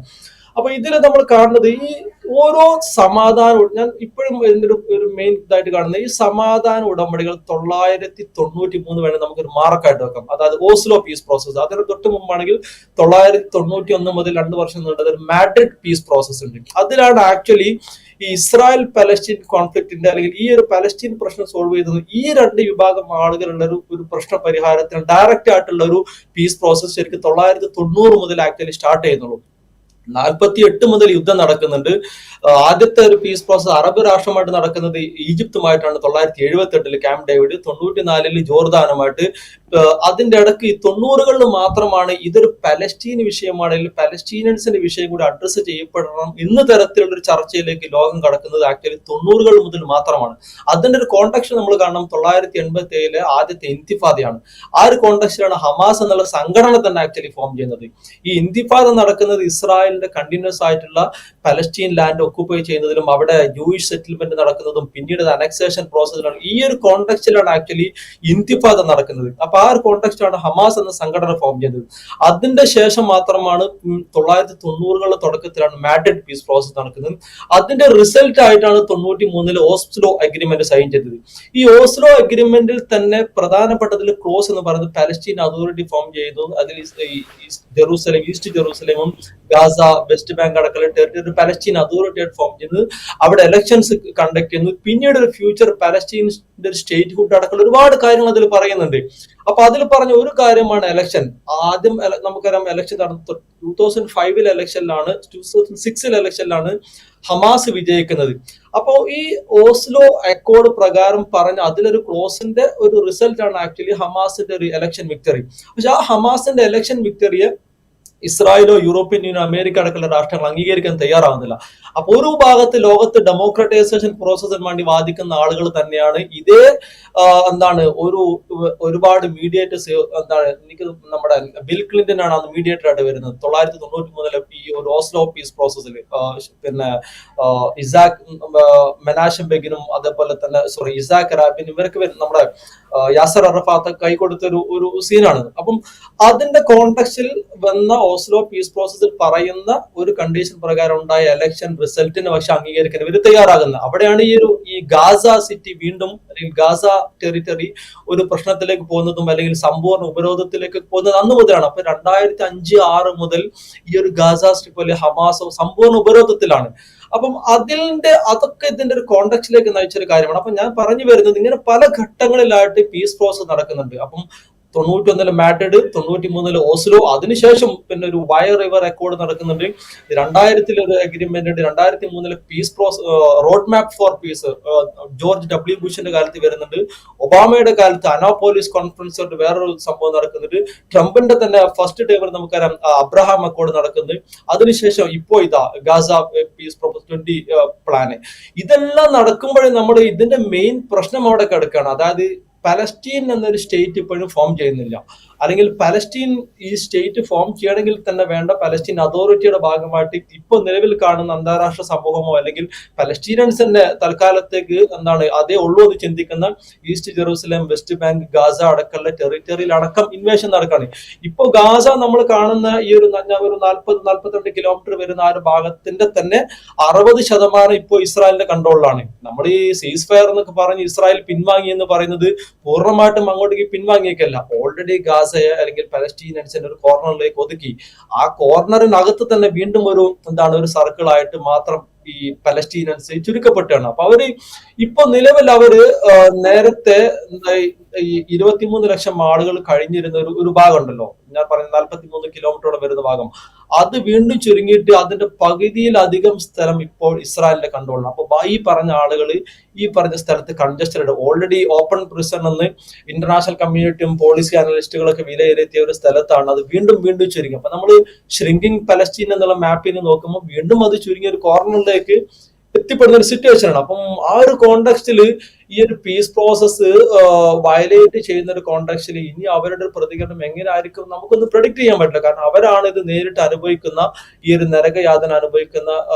അപ്പൊ ഇതിൽ നമ്മൾ കാണുന്നത് ഈ ഓരോ ഞാൻ ഇപ്പോഴും ഇതിന്റെ ഒരു മെയിൻ ഇതായിട്ട് കാണുന്നത് ഈ സമാധാന ഉടമ്പടികൾ 993 വേണമെങ്കിൽ നമുക്കൊരു മാർക്കായിട്ട് വെക്കാം. അതായത് ഓസ്ലോ പീസ് പ്രോസസ്. അതിന് തൊട്ട് മുമ്പാണെങ്കിൽ 991 മുതൽ 2 വർഷം നീണ്ടത് ഒരു മാഡ്രിഡ് പീസ് പ്രോസസ് ഉണ്ട്. അതിലാണ് ആക്ച്വലി ഈ ഇസ്രായേൽ പലസ്തീൻ കോൺഫ്ലിക്റ്റിന്റെ അല്ലെങ്കിൽ ഈ ഒരു പലസ്തീൻ പ്രശ്നം സോൾവ് ചെയ്തത് ഈ 2 വിഭാഗം ആളുകളുള്ള ഒരു പ്രശ്ന പരിഹാരത്തിന് ഡയറക്റ്റ് ആയിട്ടുള്ള ഒരു പീസ് പ്രോസസ് ശരിക്കും 990 മുതൽ ആക്ച്വലി സ്റ്റാർട്ട് ചെയ്യുന്നുള്ളൂ. 48 മുതൽ യുദ്ധം നടക്കുന്നുണ്ട്. ആദ്യത്തെ ഒരു പീസ് പ്രോസസ് അറബ് രാഷ്ട്രമായിട്ട് നടക്കുന്നത് ഈജിപ്തുമായിട്ടാണ് 978 ക്യാമ്പ് ഡേവിഡ്, 94 ജോർദാനുമായിട്ട്, അതിന്റെ ഇടയ്ക്ക് ഈ 90കളിൽ മാത്രമാണ് ഇതൊരു പലസ്തീൻ വിഷയമാണ്, അല്ലെങ്കിൽ പലസ്തീനിയൻസിന്റെ വിഷയം കൂടി അഡ്രസ്സ് ചെയ്യപ്പെടണം എന്ന തരത്തിലുള്ള ഒരു ചർച്ചയിലേക്ക് ലോകം കടക്കുന്നത് ആക്ച്വലി 90കൾ മുതൽ മാത്രമാണ്. അതിന്റെ ഒരു കോണ്ടക്സ്റ്റ് നമ്മൾ കാണണം 1987 ആദ്യത്തെ ഇന്തിഫാദയാണ്. ആ ഒരു കോണ്ടക്സ്റ്റിലാണ് ഹമാസ് എന്നുള്ള സംഘടന തന്നെ ആക്ച്വലി ഫോം ചെയ്യുന്നത്. ഈ ഇന്തിഫാദ നടക്കുന്നത് ഇസ്രായേലിന്റെ കണ്ടിന്യൂസ് ആയിട്ടുള്ള പലസ്തീൻ ലാൻഡ് ഒക്കുപ്പൈ ചെയ്യുന്നതിലും അവിടെ ജൂയിഷ് സെറ്റിൽമെന്റ് നടക്കുന്നതും പിന്നീട് അനക്സേഷൻ പ്രോസസ്സിലാണ്. ഈ ഒരു കോണ്ടക്സ്റ്റിലാണ് ആക്ച്വലി ഇന്തിഫാദ നടക്കുന്നത്. അപ്പൊ ആ ഒരു കോണ്ടക്സ്റ്റാണ് ഹമാസ് എന്ന സംഘടന ഫോം ചെയ്തത്. അതിന്റെ ശേഷം മാത്രമാണ് 1990കളുടെ തുടക്കത്തിലാണ് മാഡ്രിഡ് പീസ് പ്രോസസ് നടക്കുന്നത്. അതിന്റെ റിസൾട്ട് ആയിട്ടാണ് 93 ഓസ്ലോ അഗ്രിമെന്റ് സൈൻ ചെയ്തത്. ഈ ഓസ്ലോ അഗ്രിമെന്റിൽ തന്നെ പ്രധാനപ്പെട്ടതിൽ ക്ലോസ് എന്ന് പറയുന്നത് പലസ്തീൻ അതോറിറ്റി ഫോം ചെയ്തു. അതിൽ ജെറൂസലേം, ഈസ്റ്റ് ജെറൂസലേമും ഗാസ, വെസ്റ്റ് ബാങ്ക് അടക്കമുള്ള ടെറിട്ടറി പലസ്തീൻ അതോറിറ്റി ആയിട്ട് ഫോം ചെയ്യുന്നത്. അവിടെ ഇലക്ഷൻസ് കണ്ടക്ട് ചെയ്യുന്നു. പിന്നീട് ഒരു ഫ്യൂച്ചർ പലസ്തീനിന്റെ ഒരു സ്റ്റേറ്റ് ഹുഡ് അടക്കമുള്ള ഒരുപാട് കാര്യങ്ങൾ അതിൽ പറയുന്നുണ്ട്. അപ്പൊ അതിൽ പറഞ്ഞ ഒരു കാര്യമാണ് എലക്ഷൻ. ആദ്യം നമുക്കറിയാം എലക്ഷൻ നടന്നത് 2005 ഇലക്ഷനിലാണ്, 2006 ഇലക്ഷനിലാണ് ഹമാസ് വിജയിക്കുന്നത്. അപ്പോ ഈ ഓസ്ലോ അക്കോർഡ് പ്രകാരം പറഞ്ഞ അതിലൊരു ക്ലോസിന്റെ ഒരു റിസൾട്ട് ആണ് ആക്ച്വലി ഹമാസിന്റെ ഒരു എലക്ഷൻ വിക്ടറി. പക്ഷെ ആ ഹമാസിന്റെ എലക്ഷൻ വിക്ടറിയെ ഇസ്രായേലോ യൂറോപ്യൻ യൂണിയൻ, അമേരിക്ക അടക്കമുള്ള രാഷ്ട്രങ്ങൾ അംഗീകരിക്കാൻ തയ്യാറാവുന്നില്ല. അപ്പൊ ഒരു ഭാഗത്ത് ലോകത്ത് ഡെമോക്രറ്റൈസേഷൻ പ്രോസസ്സിന് വേണ്ടി വാദിക്കുന്ന ആളുകൾ തന്നെയാണ് ഇതേ ഒരുപാട് മീഡിയേറ്റേഴ്സ് എനിക്ക് നമ്മുടെ ബിൽ ക്ലിന്റൺ ആണ് അന്ന് മീഡിയേറ്റർ ആയിട്ട് വരുന്നത് 1993 ഈ ഒരു ഓസ്ലോ പീസ് പ്രോസസ്സിൽ. പിന്നെ ഇസാക്ക് മെനാഷം ബെഗിനും അതേപോലെ തന്നെ ഇസാക്ക് റാബിനും ഇവർക്ക് നമ്മുടെ യാസർ അറഫാത്ത് കൈ കൊടുത്ത ഒരു സീനാണ്. അപ്പം അതിന്റെ കോണ്ടക്സ്റ്റിൽ വന്ന ഓസ്ലോ പീസ് പ്രോസസ്സിൽ പറയുന്ന ഒരു കണ്ടീഷൻ പ്രകാരം ഉണ്ടായ എലക്ഷൻ റിസൾട്ടിന് പക്ഷെ അംഗീകരിക്കാൻ ഇവർ തയ്യാറാകുന്നത്. അവിടെയാണ് ഈ ഗാസ സിറ്റി വീണ്ടും, അല്ലെങ്കിൽ ഗാസ ടെറിട്ടറി ഒരു പ്രശ്നത്തിലേക്ക് പോകുന്നതും അല്ലെങ്കിൽ സമ്പൂർണ്ണ ഉപരോധത്തിലേക്ക് പോകുന്നത് അന്ന് മുതലാണ്. അപ്പൊ 2005-6 മുതൽ ഈ ഒരു ഗാസ സ്ട്രിപ്പ് അല്ലെങ്കിൽ ഹമാസോ സമ്പൂർണ്ണ ഉപരോധത്തിലാണ്. അപ്പം അതൊക്കെ ഇതിന്റെ ഒരു കോണ്ടക്സ്റ്റിലേക്ക് നയിച്ചൊരു കാര്യമാണ്. അപ്പൊ ഞാൻ പറഞ്ഞു വരുന്നത് ഇങ്ങനെ പല ഘട്ടങ്ങളിലായിട്ട് പീസ് പ്രോസസ് നടക്കുന്നുണ്ട്. അപ്പം 91 മാഡ്രിഡ്, 93 ഓസ്ലോ, അതിനുശേഷം പിന്നെ ഒരു വയർ റിവർ അക്കോർഡ് നടക്കുന്നുണ്ട്. 2000 ഒരു അഗ്രിമെന്റ് ഉണ്ട്. 2003 peace road map for peace George W. ബുഷിന്റെ കാലത്ത് വരുന്നുണ്ട്. ഒബാമയുടെ കാലത്ത് അനാപോലിസ് കോൺഫറൻസ് കൊണ്ട് വേറൊരു സംഭവം നടക്കുന്നുണ്ട്. ട്രംപിന്റെ തന്നെ ഫസ്റ്റ് ടൈമിൽ നമുക്കറിയാം അബ്രഹാം അക്കോർഡ് നടക്കുന്നത്. അതിനുശേഷം ഇപ്പോ ഗാസ പീസ് പ്രോസസ് 20 പ്ലാന്. ഇതെല്ലാം നടക്കുമ്പോഴേ നമ്മൾ ഇതിന്റെ മെയിൻ പ്രശ്നം അവിടെ കിടക്കുകയാണ്. അതായത് പലസ്തീൻ എന്നൊരു സ്റ്റേറ്റ് ഇപ്പോഴും ഫോം ചെയ്യുന്നില്ല. അല്ലെങ്കിൽ പലസ്തീൻ ഈ സ്റ്റേറ്റ് ഫോം ചെയ്യണമെങ്കിൽ തന്നെ വേണ്ട പലസ്തീൻ അതോറിറ്റിയുടെ ഭാഗമായിട്ട് ഇപ്പൊ നിലവിൽ കാണുന്ന അന്താരാഷ്ട്ര സമൂഹമോ അല്ലെങ്കിൽ പലസ്തീനിയൻസിന്റെ തൽക്കാലത്തേക്ക് അതേ ഉള്ളൂ എന്ന് ചിന്തിക്കുന്ന east Jerusalem, west bank, Gaza അടക്കമുള്ള ടെറിട്ടറിയിൽ അടക്കം ഇൻവേഷൻ നടക്കുകയാണ്. ഇപ്പൊ ഗാസ നമ്മൾ കാണുന്ന ഈ ഒരു 40-42 കിലോമീറ്റർ വരുന്ന ആ ഒരു ഭാഗത്തിന്റെ തന്നെ 60% ഇപ്പോ ഇസ്രായേലിന്റെ കൺട്രോളിലാണ്. നമ്മൾ ഈ സീസ് ഫയർ എന്നൊക്കെ പറഞ്ഞ് ഇസ്രായേൽ പിൻവാങ്ങി എന്ന് പറയുന്നത് പൂർണ്ണമായിട്ടും അങ്ങോട്ടേക്ക് പിൻവാങ്ങിയേക്കല്ല. ഓൾറെഡി ഗാസയെ അല്ലെങ്കിൽ പലസ്തീനിയൻസിന്റെ ഒരു കോർണറിലേക്ക് ഒതുക്കി. ആ കോർണറിനകത്ത് തന്നെ വീണ്ടും ഒരു സർക്കിൾ ആയിട്ട് മാത്രം ഈ പലസ്തീനിയൻസ് ചുരുക്കപ്പെട്ടാണ്. അപ്പൊ അവര് ഇപ്പൊ നിലവിൽ നേരത്തെ ഈ 23 ലക്ഷം ആളുകൾ കഴിഞ്ഞിരുന്ന ഒരു ഭാഗം ഉണ്ടല്ലോ, ഞാൻ പറയുന്നത് 43 കിലോമീറ്ററോളം വരുന്ന ഭാഗം, അത് വീണ്ടും ചുരുങ്ങിയിട്ട് അതിന്റെ പകുതിയിലധികം സ്ഥലം ഇപ്പോൾ ഇസ്രായേലിന്റെ കൺട്രോളിലാണ്. അപ്പൊ ഈ പറഞ്ഞ ആളുകൾ ഈ പറഞ്ഞ സ്ഥലത്ത് കൺജസ്റ്റഡ്, ഓൾറെഡി ഓപ്പൺ പ്രിസൺ എന്ന് ഇന്റർനാഷണൽ കമ്മ്യൂണിറ്റിയും പോളിസി അനലിസ്റ്റുകളൊക്കെ വിലയിരുത്തിയ ഒരു സ്ഥലത്താണ് അത് വീണ്ടും ചുരുങ്ങി. അപ്പൊ നമ്മൾ ഷ്രിങ്കിങ് പലസ്തീൻ എന്നുള്ള മാപ്പിന് നോക്കുമ്പോൾ വീണ്ടും അത് ചുരുങ്ങിയ ഒരു കോർണറിലേക്ക് എത്തിപ്പെടുന്ന ഒരു സിറ്റുവേഷൻ ആണ്. അപ്പം ആ ഒരു കോണ്ടക്സ്റ്റിൽ ഈ ഒരു പീസ് പ്രോസസ് വയലേറ്റ് ചെയ്യുന്ന ഒരു കോണ്ടക്സ്റ്റിൽ ഇനി അവരുടെ ഒരു പ്രതികരണം എങ്ങനെ ആയിരിക്കും നമുക്കൊന്ന് പ്രഡിക്ട് ചെയ്യാൻ പറ്റില്ല. കാരണം അവരാണ് ഇത് നേരിട്ട് അനുഭവിക്കുന്ന ഈ ഒരു നരകയാതന അനുഭവിക്കുന്ന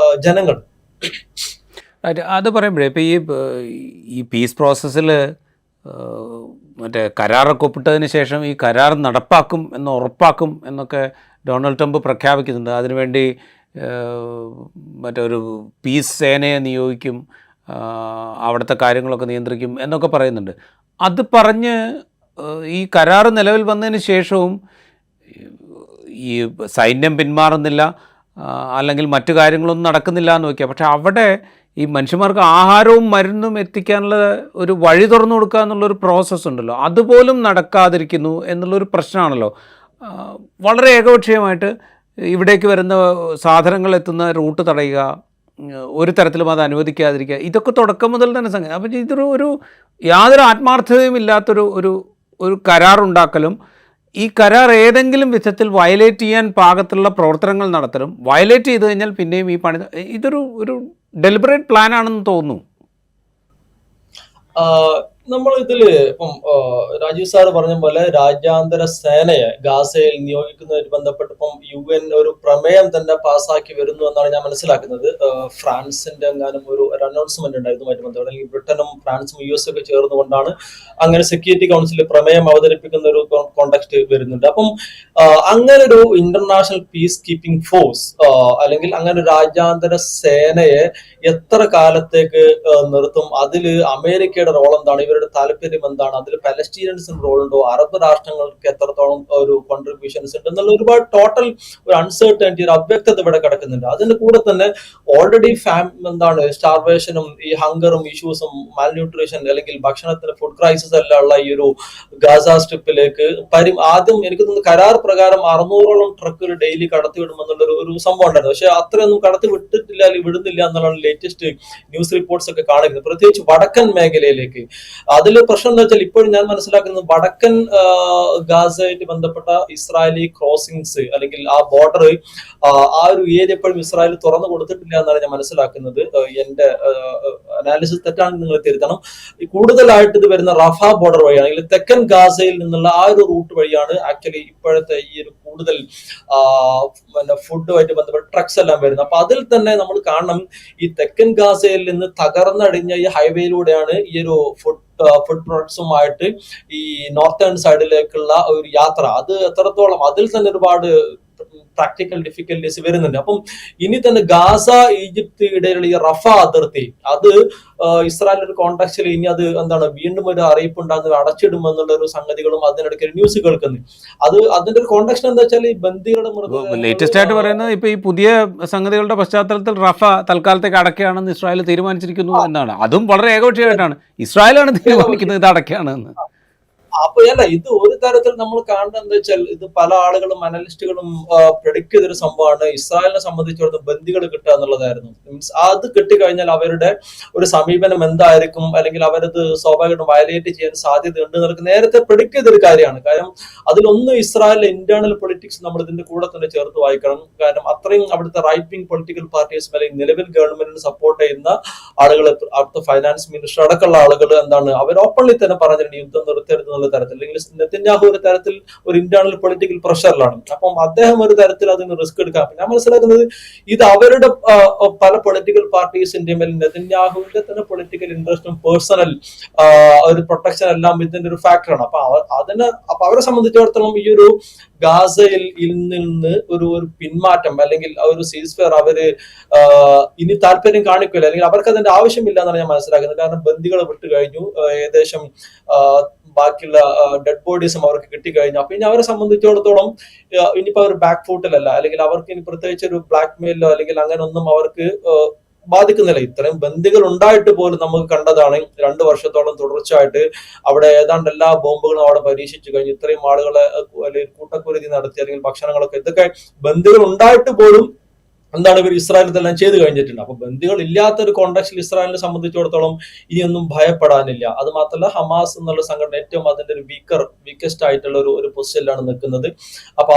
ജനങ്ങൾ. അത് പറയുമ്പോഴേ ഇപ്പം ഈ പീസ് പ്രോസസ്സിൽ മറ്റേ കരാറൊക്കെ ഒപ്പിട്ടതിന് ശേഷം ഈ കരാർ നടപ്പാക്കും ഉറപ്പാക്കും എന്നൊക്കെ ഡൊണാൾഡ് ട്രംപ് പ്രഖ്യാപിക്കുന്നുണ്ട്. അതിനുവേണ്ടി മറ്റൊരു പീസ് സേനയെ നിയോഗിക്കും, അവിടുത്തെ കാര്യങ്ങളൊക്കെ നിയന്ത്രിക്കും എന്നൊക്കെ പറയുന്നുണ്ട്. അത് പറഞ്ഞ് ഈ കരാർ നിലവിൽ വന്നതിന് ശേഷവും ഈ സൈന്യം പിന്മാറുന്നില്ല, അല്ലെങ്കിൽ മറ്റു കാര്യങ്ങളൊന്നും നടക്കുന്നില്ല എന്ന് വയ്ക്കുക. പക്ഷെ അവിടെ ഈ മനുഷ്യന്മാർക്ക് ആഹാരവും മരുന്നും എത്തിക്കാനുള്ള ഒരു വഴി തുറന്നു കൊടുക്കുക എന്നുള്ളൊരു പ്രോസസ്സ് ഉണ്ടല്ലോ, അതുപോലും നടക്കാതിരിക്കുന്നു എന്നുള്ളൊരു പ്രശ്നമാണല്ലോ. വളരെ ഏകപക്ഷീയമായിട്ട് ഇവിടേക്ക് വരുന്ന സാധനങ്ങൾ എത്തുന്ന റൂട്ട് തടയുക, ഒരു തരത്തിലും അത് അനുവദിക്കാതിരിക്കുക, ഇതൊക്കെ തുടക്കം മുതൽ തന്നെ സംഗതി. അപ്പം ഇതൊരു യാതൊരു ആത്മാർത്ഥതയും ഇല്ലാത്തൊരു ഒരു കരാറുണ്ടാക്കലും ഈ കരാർ ഏതെങ്കിലും വിധത്തിൽ വയലേറ്റ് ചെയ്യാൻ പാകത്തിലുള്ള പ്രവർത്തനങ്ങൾ നടത്തലും, വയലേറ്റ് ചെയ്ത് കഴിഞ്ഞാൽ പിന്നെയും ഈ പണി, ഇതൊരു ഡെലിബറേറ്റ് പ്ലാൻ ആണെന്ന് തോന്നുന്നു. നമ്മൾ ഇതില് ഇപ്പം രാജീവ് സാറ് പറഞ്ഞ പോലെ രാജ്യാന്തര സേനയെ ഗാസയിൽ നിയോഗിക്കുന്നതുമായി ബന്ധപ്പെട്ട് ഇപ്പം UN ഒരു പ്രമേയം തന്നെ പാസ്സാക്കി വരുന്നു എന്നാണ് ഞാൻ മനസ്സിലാക്കുന്നത്. ഫ്രാൻസിന്റെ എങ്ങാനും ഒരു അനൗൺസ്മെന്റ് ഉണ്ടായിരുന്നു ഇതുമായിട്ട് ബന്ധപ്പെട്ട്, അല്ലെങ്കിൽ ബ്രിട്ടനും ഫ്രാൻസും US ഒക്കെ ചേർന്നുകൊണ്ടാണ് അങ്ങനെ സെക്യൂരിറ്റി കൗൺസിലിൽ പ്രമേയം അവതരിപ്പിക്കുന്ന ഒരു കോണ്ടെക്സ്റ്റ് വരുന്നുണ്ട്. അപ്പം അങ്ങനെ ഒരു ഇന്റർനാഷണൽ പീസ് കീപ്പിംഗ് ഫോഴ്സ് അല്ലെങ്കിൽ അങ്ങനെ ഒരു രാജ്യാന്തര സേനയെ എത്ര കാലത്തേക്ക് നിർത്തും? അതില് അമേരിക്കയുടെ റോൾ എന്താണ്? ഇവരുടെ താല്പര്യം എന്താണ്? അതിൽ പലസ്തീനിയൻസിന് റോൾ ഉണ്ടോ? അറബ് രാഷ്ട്രങ്ങൾക്ക് എത്രത്തോളം ഒരു കോൺട്രിബ്യൂഷൻസ് ഉണ്ട് എന്നുള്ള ഒരുപാട് ടോട്ടൽ ഒരു അൺസർട്ടനിറ്റി, ഒരു അവ്യക്തത ഇവിടെ കിടക്കുന്നുണ്ട്. അതിന്റെ കൂടെ തന്നെ ഓൾറെഡി സ്റ്റാർവേഷനും ഈ ഹങ്കറും ഇഷ്യൂസും മാൽന്യൂട്രീഷൻ അല്ലെങ്കിൽ ഭക്ഷണത്തിന് ഫുഡ് ക്രൈസിസ് എല്ലാം ഉള്ള ഈ ഒരു ഗാസ സ്ട്രിപ്പിലേക്ക് ആദ്യം എനിക്ക് തോന്നുന്നു കരാർ പ്രകാരം 600ഓളം ട്രക്കുകൾ ഡെയിലി കടത്തിവിടുമെന്നുള്ള ഒരു സംഭവം ഉണ്ടായിരുന്നു. പക്ഷെ അത്രയൊന്നും കടത്തി വിട്ടിട്ടില്ല, അല്ലെങ്കിൽ വിടുന്നില്ല എന്നുള്ളതാണ് ലേറ്റസ്റ്റ് ന്യൂസ് റിപ്പോർട്ട്സ് ഒക്കെ കാണിക്കുന്നത്, പ്രത്യേകിച്ച് വടക്കൻ മേഖലയിലേക്ക്. അതിൽ പ്രശ്നം എന്താ വെച്ചാൽ ഇപ്പോഴും ഞാൻ മനസ്സിലാക്കുന്നത് വടക്കൻ ഗാസയായിട്ട് ബന്ധപ്പെട്ട ഇസ്രായേലി ക്രോസിംഗ്സ് അല്ലെങ്കിൽ ആ ബോർഡർ, ആ ഒരു ഏരിയ ഇപ്പോഴും ഇസ്രായേൽ തുറന്നു കൊടുത്തിട്ടില്ല എന്നാണ് ഞാൻ മനസ്സിലാക്കുന്നത്. എന്റെ അനാലിസിസ് തെറ്റാണെങ്കിൽ നിങ്ങൾ തിരുത്തണം. കൂടുതലായിട്ട് ഇത് വരുന്ന റഫ ബോർഡർ വഴിയാണ്, അല്ലെങ്കിൽ തെക്കൻ ഗാസയിൽ നിന്നുള്ള ആ ഒരു റൂട്ട് വഴിയാണ് ആക്ച്വലി ഇപ്പോഴത്തെ ഈ ഒരു കൂടുതൽ ഫുഡുമായിട്ട് ബന്ധപ്പെട്ട ട്രക്സ് എല്ലാം വരുന്നത്. അപ്പൊ അതിൽ തന്നെ നമ്മൾ കാണണം, ഈ തെക്കൻ ഗാസയിൽ നിന്ന് തകർന്നടിഞ്ഞ ഈ ഹൈവേയിലൂടെയാണ് ഈ ഒരു ഫുഡ് പ്രൊഡക്ട്സുമായിട്ട് ഈ നോർത്തേൺ സൈഡിലേക്കുള്ള ഒരു യാത്ര. അത് എത്രത്തോളം, അതിൽ തന്നെ ഒരുപാട് പ്രാക്ടിക്കൽ ഡിഫിക്കൽറ്റീസ് വരുന്നുണ്ട്. അപ്പം ഇനി തന്നെ ഗാസ ഈജിപ്ത് ഇടയിലുള്ള ഈ റഫ അതിർത്തി, അത് ഇസ്രായേലിന്റെ ഒരു കോൺടാക്സിൽ ഇനി അത് എന്താണ് വീണ്ടും ഒരു അറിയിപ്പ് ഉണ്ടാകുന്നത് അടച്ചിടുമെന്നുള്ള ഒരു സംഗതികളും അതിനിടയ്ക്ക് ന്യൂസ് കേൾക്കുന്നു. അതിന്റെ ഒരു കോൺടാക്സ്റ്റ് എന്താ വെച്ചാൽ ഈ ബന്ദികളുടെ ലേറ്റസ്റ്റ് ആയിട്ട് പറയുന്നത് ഇപ്പൊ ഈ പുതിയ സംഗതികളുടെ പശ്ചാത്തലത്തിൽ റഫ തൽക്കാലത്തേക്ക് അടയ്ക്കുകയാണെന്ന് ഇസ്രായേൽ തീരുമാനിച്ചിരിക്കുന്നു എന്നാണ്. അതും വളരെ ഏകപക്ഷീയമായിട്ടാണ് ഇസ്രായേലാണ് തീരുമാനിക്കുന്നത് ഇത് അടയ്ക്കുകയാണെന്ന്. അപ്പൊ അല്ല, ഇത് ഒരു തരത്തിൽ നമ്മൾ കാണുന്നത് എന്താ വെച്ചാൽ, ഇത് പല ആളുകളും അനലിസ്റ്റുകളും പ്രെഡിക്ട് ചെയ്തൊരു സംഭവമാണ്. ഇസ്രായേലിനെ സംബന്ധിച്ചിടത്തോളം ബന്ദികൾ കിട്ടുക എന്നുള്ളതായിരുന്നു. മീൻസ് അത് കിട്ടിക്കഴിഞ്ഞാൽ അവരുടെ ഒരു സമീപനം എന്തായിരിക്കും, അല്ലെങ്കിൽ അവരത് സ്വാഭാവികമായിട്ടും വയലേറ്റ് ചെയ്യാൻ സാധ്യത ഉണ്ട് എന്നൊക്കെ നേരത്തെ പ്രെഡിക്ട് ചെയ്തൊരു കാര്യമാണ്. കാരണം അതിലൊന്ന് ഇസ്രായേലിലെ ഇന്റേണൽ പൊളിറ്റിക്സ് നമ്മൾ ഇതിന്റെ കൂടെ തന്നെ ചേർത്ത് വായിക്കണം. കാരണം അത്രയും അവിടുത്തെ റൈറ്റ് വിംഗ് പൊളിറ്റിക്കൽ പാർട്ടീസ് അല്ലെങ്കിൽ നിലവിൽ ഗവൺമെന്റിന് സപ്പോർട്ട് ചെയ്യുന്ന ആളുകൾ, അവിടുത്തെ ഫൈനാൻസ് മിനിസ്റ്റർ അടക്കമുള്ള ആളുകൾ എന്താണ്, അവർ ഓപ്പൺലി തന്നെ പറഞ്ഞിട്ടുണ്ട് യുദ്ധം നിർത്തരുത് തരത്തിൽ, അല്ലെങ്കിൽ നെതന്യാഹു ഒരു തരത്തിൽ ഒരു ഇന്റേണൽ പൊളിറ്റിക്കൽ പ്രഷറിലാണ്. അപ്പം അദ്ദേഹം ഒരു തരത്തിൽ അതിന് റിസ്ക് എടുക്കാം. ഞാൻ മനസ്സിലാക്കുന്നത് ഇത് അവരുടെ പല പൊളിറ്റിക്കൽ പാർട്ടീസിന്റെയും അല്ലെങ്കിൽ നെതന്യാഹുവിന്റെ തന്നെ പൊളിറ്റിക്കൽ ഇൻട്രസ്റ്റും പേഴ്സണൽ ഒരു പ്രൊട്ടക്ഷൻ എല്ലാം ഇതിന്റെ ഒരു ഫാക്ടറാണ്. അപ്പൊ അവരെ സംബന്ധിച്ചിടത്തോളം ഈ ഒരു ഗാസയിൽ നിന്ന് ഒരു പിന്മാറ്റം അല്ലെങ്കിൽ ഒരു സീസ് ഫെയർ അവര് ഇനി താല്പര്യം കാണിക്കില്ല, അല്ലെങ്കിൽ അവർക്ക് അതിന്റെ ആവശ്യമില്ല എന്നാണ് ഞാൻ മനസ്സിലാക്കുന്നത്. കാരണം ബന്ദികളെ വിട്ടു കഴിഞ്ഞു, ഏകദേശം ബാക്കിയുള്ള ഡെഡ് ബോഡീസും അവർക്ക് കിട്ടിക്കഴിഞ്ഞു. അപ്പൊ ഇനി അവരെ സംബന്ധിച്ചിടത്തോളം ഇനിയിപ്പോ അവർ ബാക്ക് ഫൂട്ടിലല്ല, അല്ലെങ്കിൽ അവർക്ക് ഇനി പ്രത്യേകിച്ച് ഒരു ബ്ലാക്ക് മെയിലോ അല്ലെങ്കിൽ അങ്ങനെ ഒന്നും അവർക്ക് ബാധിക്കുന്നില്ല. ഇത്രയും ബന്ദികൾ ഉണ്ടായിട്ട് പോലും നമുക്ക് കണ്ടതാണ് 2 വർഷത്തോളം തുടർച്ചയായിട്ട് അവിടെ ഏതാണ്ട് എല്ലാ ബോംബുകളും അവിടെ പരീക്ഷിച്ചു കഴിഞ്ഞു. ഇത്രയും ആളുകളെ അല്ലെങ്കിൽ കൂട്ടക്കുരുതി നടത്തി, അല്ലെങ്കിൽ ഭക്ഷണങ്ങളൊക്കെ, ഇതൊക്കെ ബന്ദികൾ ഉണ്ടായിട്ട് പോലും എന്താണ് ഇവർ ഇസ്രായേൽ ഇതെല്ലാം ചെയ്തു കഴിഞ്ഞിട്ടുണ്ട്. അപ്പൊ ബന്ദികൾ ഇല്ലാത്തൊരു കോണ്ടാക്സിൽ ഇസ്രായേലിനെ സംബന്ധിച്ചിടത്തോളം ഇനിയൊന്നും ഭയപ്പെടാനില്ല. അത് മാത്രമല്ല ഹമാസ് എന്നുള്ള സംഘടന ഏറ്റവും അതിന്റെ ഒരു വീക്കസ്റ്റ് ആയിട്ടുള്ള ഒരു പൊസിഷനിലാണ് നിൽക്കുന്നത്. അപ്പൊ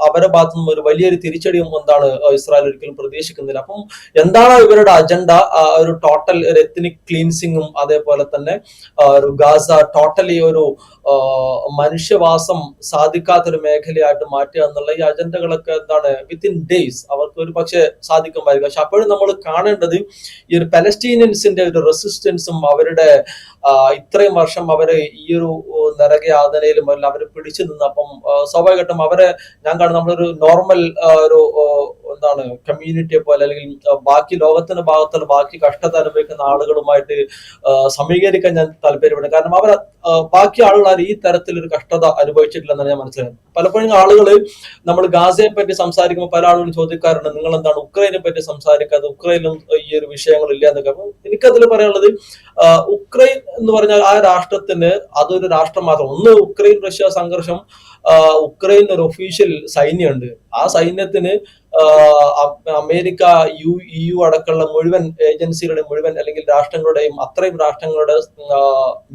അവരുടെ ഭാഗത്തു നിന്നും ഒരു വലിയൊരു തിരിച്ചടിയും എന്താണ് ഇസ്രായേൽ ഒരിക്കലും പ്രതീക്ഷിക്കുന്നില്ല. അപ്പം എന്താണ് ഇവരുടെ അജണ്ട? ഒരു ടോട്ടൽ ഒരു എത്നിക് ക്ലീൻസിങ്ങും അതേപോലെ തന്നെ ഒരു ഗാസ ടോട്ടലി ഒരു മനുഷ്യവാസം സാധിക്കാത്തൊരു മേഖലയായിട്ട് മാറ്റുക എന്നുള്ള ഈ അജണ്ടകളൊക്കെ എന്താണ് വിത്തിൻ ഡേയ്സ് അവർക്ക് ഒരു പക്ഷെ സാധിക്കുമായിരിക്കും. പക്ഷെ അപ്പോഴും നമ്മൾ കാണേണ്ടത് ഈ ഒരു പലസ്തീനിയൻസിന്റെ ഒരു റെസിസ്റ്റൻസും അവരുടെ ഇത്രയും വർഷം അവര് ഈ ഒരു നരകയാതനയിലും എല്ലാം അവര് പിടിച്ചു നിന്ന്, അപ്പം സ്വാഭാവികമായിട്ടും അവരെ ഞാൻ കാണുന്ന നമ്മളൊരു നോർമൽ ഒരു എന്താണ് കമ്മ്യൂണിറ്റിയെ പോലെ, അല്ലെങ്കിൽ ബാക്കി ലോകത്തിന്റെ ഭാഗത്തുള്ള ബാക്കി കഷ്ടത അനുഭവിക്കുന്ന ആളുകളുമായിട്ട് സമീകരിക്കാൻ ഞാൻ താല്പര്യപ്പെടുന്നു. കാരണം അവർ ബാക്കി ആളുകൾ ഈ തരത്തിലൊരു കഷ്ടത അനുഭവിച്ചിട്ടില്ലെന്നാണ് ഞാൻ മനസ്സിലാക്കുന്നത്. പലപ്പോഴും ആളുകൾ നമ്മൾ ഗാസയെ പറ്റി സംസാരിക്കുമ്പോൾ പല ആളുകളും ചോദിക്കാറുണ്ട്, നിങ്ങൾ എന്താണ് ഉക്രൈനെ പറ്റി സംസാരിക്കാതെ, ഉക്രൈനിലും ഈ ഒരു വിഷയങ്ങൾ ഇല്ല എന്നൊക്കെ. അപ്പൊ എനിക്കതിൽ പറയാനുള്ളത്, ഉക്രൈൻ എന്ന് പറഞ്ഞാൽ ആ രാഷ്ട്രത്തിന് അതൊരു രാഷ്ട്രം മാത്രം. ഒന്ന് ഉക്രൈൻ റഷ്യ സംഘർഷം, ഉക്രൈൻ ഒരു ഒഫീഷ്യൽ സൈന്യമുണ്ട്. ആ സൈന്യത്തിന് അമേരിക്ക, EU അടക്കമുള്ള മുഴുവൻ ഏജൻസികളുടെ മുഴുവൻ അല്ലെങ്കിൽ രാഷ്ട്രങ്ങളുടെയും അത്രയും രാഷ്ട്രങ്ങളുടെ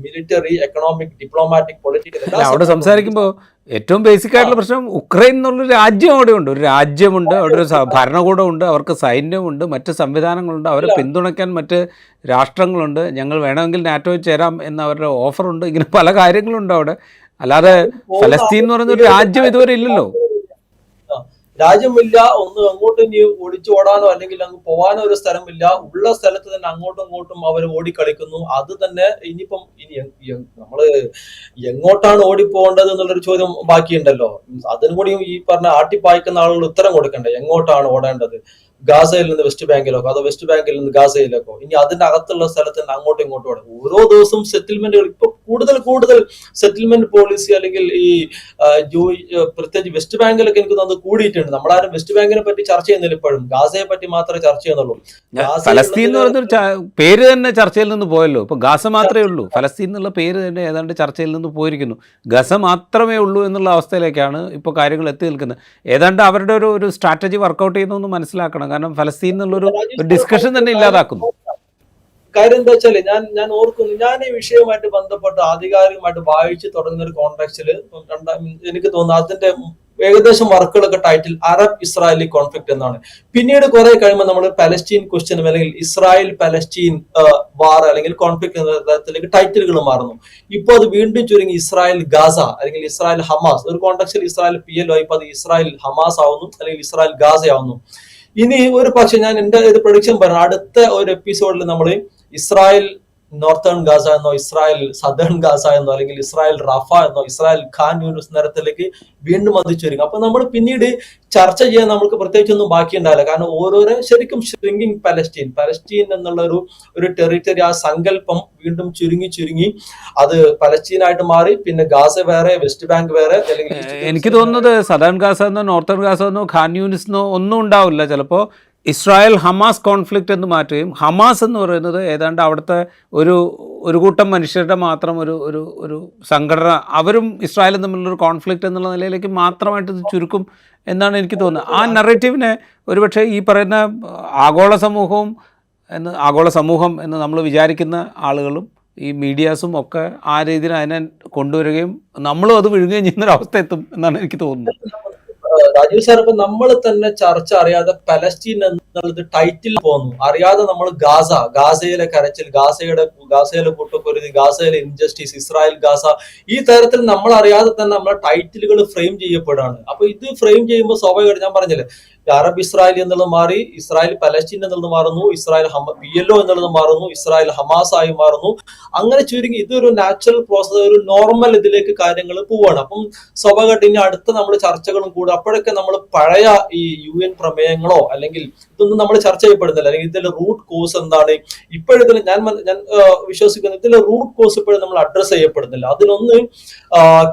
മിലിറ്ററി, എക്കണോമിക്, ഡിപ്ലോമാറ്റിക്, പൊളിറ്റിക്കൽ എല്ലാ അവിടെ സംസാരിക്കുമ്പോൾ ഏറ്റവും ബേസിക് ആയിട്ടുള്ള പ്രശ്നം ഉക്രൈൻ എന്നുള്ളൊരു രാജ്യം അവിടെ ഉണ്ട്. ഒരു രാജ്യമുണ്ട്, അവിടെ ഒരു ഭരണകൂടമുണ്ട്, അവർക്ക് സൈന്യമുണ്ട്, മറ്റ് സംവിധാനങ്ങളുണ്ട്, അവരെ പിന്തുണയ്ക്കാൻ മറ്റ് രാഷ്ട്രങ്ങളുണ്ട്. ഞങ്ങൾ വേണമെങ്കിൽ നാറ്റോയിൽ ചേരാം എന്ന അവരുടെ ഓഫറുണ്ട്. ഇങ്ങനെ പല കാര്യങ്ങളുണ്ട് അവിടെ. അല്ലാതെ ഫലസ്തീൻ എന്ന് പറയുന്ന ഒരു രാജ്യം ഇതുവരെ ഇല്ലല്ലോ. രാജ്യമില്ല, ഒന്ന് അങ്ങോട്ടും ഇനി ഒളിച്ചു ഓടാനോ അല്ലെങ്കിൽ അങ്ങ് പോകാനോ ഒരു സ്ഥലമില്ല. ഉള്ള സ്ഥലത്ത് തന്നെ അങ്ങോട്ടും ഇങ്ങോട്ടും അവർ ഓടിക്കളിക്കുന്നു. അത് തന്നെ ഇനിയിപ്പം നമ്മള് എങ്ങോട്ടാണ് ഓടിപ്പോകേണ്ടത് എന്നുള്ളൊരു ചോദ്യം ബാക്കിയുണ്ടല്ലോ. അതിനും കൂടി ഈ പറഞ്ഞ ആട്ടിപ്പായിക്കുന്ന ആളുകൾ ഉത്തരം കൊടുക്കണ്ടേ, എങ്ങോട്ടാണ് ഓടേണ്ടത്? ഗാസയിൽ നിന്ന് വെസ്റ്റ് ബാങ്കിലേക്കോ അതോ വെസ്റ്റ് ബാങ്കിൽ നിന്ന് ഗാസയിലേക്കോ? ഇനി അതിന്റെ അകത്തുള്ള സ്ഥലത്ത് തന്നെ അങ്ങോട്ടും ഇങ്ങോട്ടും ഓടും. ഓരോ ദിവസവും സെറ്റിൽമെന്റുകൾ, ഇപ്പൊ കൂടുതൽ സെറ്റിൽമെന്റ് പോളിസി അല്ലെങ്കിൽ ഈ പ്രത്യേകിച്ച് വെസ്റ്റ് ബാങ്കിലൊക്കെ എനിക്ക് തോന്നുന്നത് കൂടിയിട്ടുണ്ട്. നമ്മളാരും വെസ്റ്റ് ബാങ്കിനെ പറ്റി ചർച്ച ചെയ്യുന്നില്ല, ഇപ്പോഴും ഗാസയെ പറ്റി മാത്രമേ ചർച്ച ചെയ്യുന്നുള്ളൂ. ഫലസ്തീൻ എന്ന് പറയുന്നൊരു പേര് തന്നെ ചർച്ചയിൽ നിന്ന് പോയല്ലോ. ഇപ്പൊ ഗാസ മാത്രമേ ഉള്ളൂ. ഫലസ്തീൻ എന്നുള്ള പേര് തന്നെ ഏതാണ്ട് ചർച്ചയിൽ നിന്ന് പോയിരിക്കുന്നു. ഗസ മാത്രമേ ഉള്ളൂ എന്നുള്ള അവസ്ഥയിലേക്കാണ് ഇപ്പോൾ കാര്യങ്ങൾ എത്തി നിൽക്കുന്നത്. ഏതാണ്ട് അവരുടെ ഒരു സ്ട്രാറ്റജി വർക്കൗട്ട് ചെയ്യുന്നു മനസ്സിലാക്കണം. കാരണം ഫലസ്തീൻ എന്നുള്ളൊരു ഡിസ്കഷൻ തന്നെ ഇല്ലാതാക്കുന്നു. കാര്യം എന്താ വെച്ചാല് ഞാൻ ഓർക്കുന്നു, ഞാൻ ഈ വിഷയവുമായിട്ട് ബന്ധപ്പെട്ട് ആധികാരികമായിട്ട് വായിച്ചു തുടങ്ങുന്ന ഒരു കോൺടാക്സില് എനിക്ക് തോന്നുന്നു അതിന്റെ ഏകദേശം വർക്കുകളൊക്കെ ടൈറ്റിൽ അറബ് ഇസ്രായേലി കോൺഫ്ലിക്ട് എന്നാണ്. പിന്നീട് കുറെ കഴിയുമ്പോൾ നമ്മൾ പലസ്തീൻ ക്വസ്റ്റ്യനും അല്ലെങ്കിൽ ഇസ്രായേൽ പലസ്തീൻ വാർ അല്ലെങ്കിൽ കോൺഫ്ലിക്ട് എന്ന തരത്തിലേക്ക് ടൈറ്റിലുകൾ മാറുന്നു. ഇപ്പോൾ അത് വീണ്ടും ചുരുങ്ങി ഇസ്രായേൽ ഗാസ അല്ലെങ്കിൽ ഇസ്രായേൽ ഹമാസ്, ഒരു കോൺടാക്സിൽ ഇസ്രായേൽ PLO ഇപ്പൊ അത് ഇസ്രായേൽ ഹമാസ് ആവുന്നു അല്ലെങ്കിൽ ഇസ്രായേൽ ഗാസ ആവുന്നു. ഇനി ഒരു പക്ഷെ ഞാൻ എന്റെ ഒരു പ്രൊഡിക്ഷൻ പറഞ്ഞു, അടുത്ത ഒരു എപ്പിസോഡിൽ നമ്മൾ ഇസ്രായേൽ നോർത്തേൺ ഗാസ എന്നോ ഇസ്രായേൽ സദേൺ ഗാസ എന്നോ അല്ലെങ്കിൽ ഇസ്രായേൽ റഫ എന്നോ ഇസ്രായേൽ ഖാൻ യൂണിസ് നിരത്തിലേക്ക് വീണ്ടും അത് ചുരുങ്ങും. അപ്പൊ നമ്മൾ പിന്നീട് ചർച്ച ചെയ്യാൻ നമുക്ക് പ്രത്യേകിച്ചൊന്നും ബാക്കിയുണ്ടാവില്ല. കാരണം ഓരോരോ ശരിക്കും ഷ്രിങ്കിങ് പലസ്തീൻ എന്നുള്ള ഒരു ടെറിട്ടറി, ആ സങ്കല്പം വീണ്ടും ചുരുങ്ങി അത് പലസ്തീനായിട്ട് മാറി. പിന്നെ ഗാസ വേറെ, വെസ്റ്റ് ബാങ്ക് വേറെ. അല്ലെങ്കിൽ എനിക്ക് തോന്നുന്നത് സദേൺ ഗാസ എന്നോ നോർത്തേൺ ഗാസ എന്നോ ഖാൻ യൂണിസ് എന്നോ ഒന്നും ഉണ്ടാവില്ല. ചിലപ്പോൾ ഇസ്രായേൽ ഹമാസ് കോൺഫ്ലിക്റ്റ് എന്ന് മാറ്റുകയും, ഹമാസ് എന്ന് പറയുന്നത് ഏതാണ്ട് അവിടുത്തെ ഒരു കൂട്ടം മനുഷ്യരുടെ മാത്രം ഒരു സംഘടന, അവരും ഇസ്രായേലും തമ്മിലുള്ളൊരു കോൺഫ്ലിക്റ്റ് എന്നുള്ള നിലയിലേക്ക് മാത്രമായിട്ട് ഇത് ചുരുക്കും എന്നാണ് എനിക്ക് തോന്നുന്നത്. ആ നറേറ്റീവിനെ ഒരുപക്ഷെ ഈ പറയുന്ന ആഗോള സമൂഹം എന്ന് നമ്മൾ വിചാരിക്കുന്ന ആളുകളും ഈ മീഡിയാസും ഒക്കെ ആ രീതിയിൽ അതിനെ കൊണ്ടുവരികയും നമ്മളും അത് വിഴുങ്ങുകയും ചെയ്യുന്നൊരവസ്ഥ എത്തും എന്നാണ് എനിക്ക് തോന്നുന്നത്. രാജീവ് സാർ, ഇപ്പൊ നമ്മൾ തന്നെ ചർച്ച അറിയാതെ പലസ്തീൻ എന്നുള്ളത് ടൈറ്റിൽ പോകുന്നു, അറിയാതെ നമ്മൾ ഗാസയിലെ കരച്ചിൽ, ഗാസയിലെ കൂട്ടക്കുരുതി, ഗാസയിലെ ഇൻജസ്റ്റിസ്, ഇസ്രായേൽ ഗാസ, ഈ തരത്തിൽ നമ്മൾ അറിയാതെ തന്നെ നമ്മളെ ടൈറ്റിലുകൾ ഫ്രെയിം ചെയ്യപ്പെടുകയാണ്. അപ്പൊ ഇത് ഫ്രെയിം ചെയ്യുമ്പോൾ സ്വാഭാവികമായിട്ട് ഞാൻ പറഞ്ഞില്ലേ, അറബ് ഇസ്രായേൽ എന്നുള്ളത് മാറി ഇസ്രായേൽ പലസ്തീൻ എന്നുള്ളത് മാറുന്നു, ഇസ്രായേൽ PLO എന്നുള്ളത് മാറുന്നു, ഇസ്രായേൽ ഹമാസ് ആയി മാറുന്നു. അങ്ങനെ ചുരുങ്ങി ഇതൊരു നാച്ചുറൽ പ്രോസസ്, ഒരു നോർമൽ ഇതിലേക്ക് കാര്യങ്ങൾ പോവാണ്. അപ്പം സ്വാഭാവികമായിട്ട് ഇനി അടുത്ത നമ്മൾ ചർച്ചകളും കൂടും. അപ്പോഴൊക്കെ നമ്മൾ പഴയ ഈ UN പ്രമേയങ്ങളോ അല്ലെങ്കിൽ ഇതൊന്നും നമ്മൾ ചർച്ച ചെയ്യപ്പെടുന്നില്ല. അല്ലെങ്കിൽ ഇതിന്റെ റൂട്ട് കോസ് എന്താണ് ഇപ്പോഴത്തിൽ ഞാൻ വിശ്വസിക്കുന്നത്, ഇതിന്റെ റൂട്ട് കോസ് ഇപ്പോഴും നമ്മൾ അഡ്രസ് ചെയ്യപ്പെടുന്നില്ല. അതിലൊന്ന്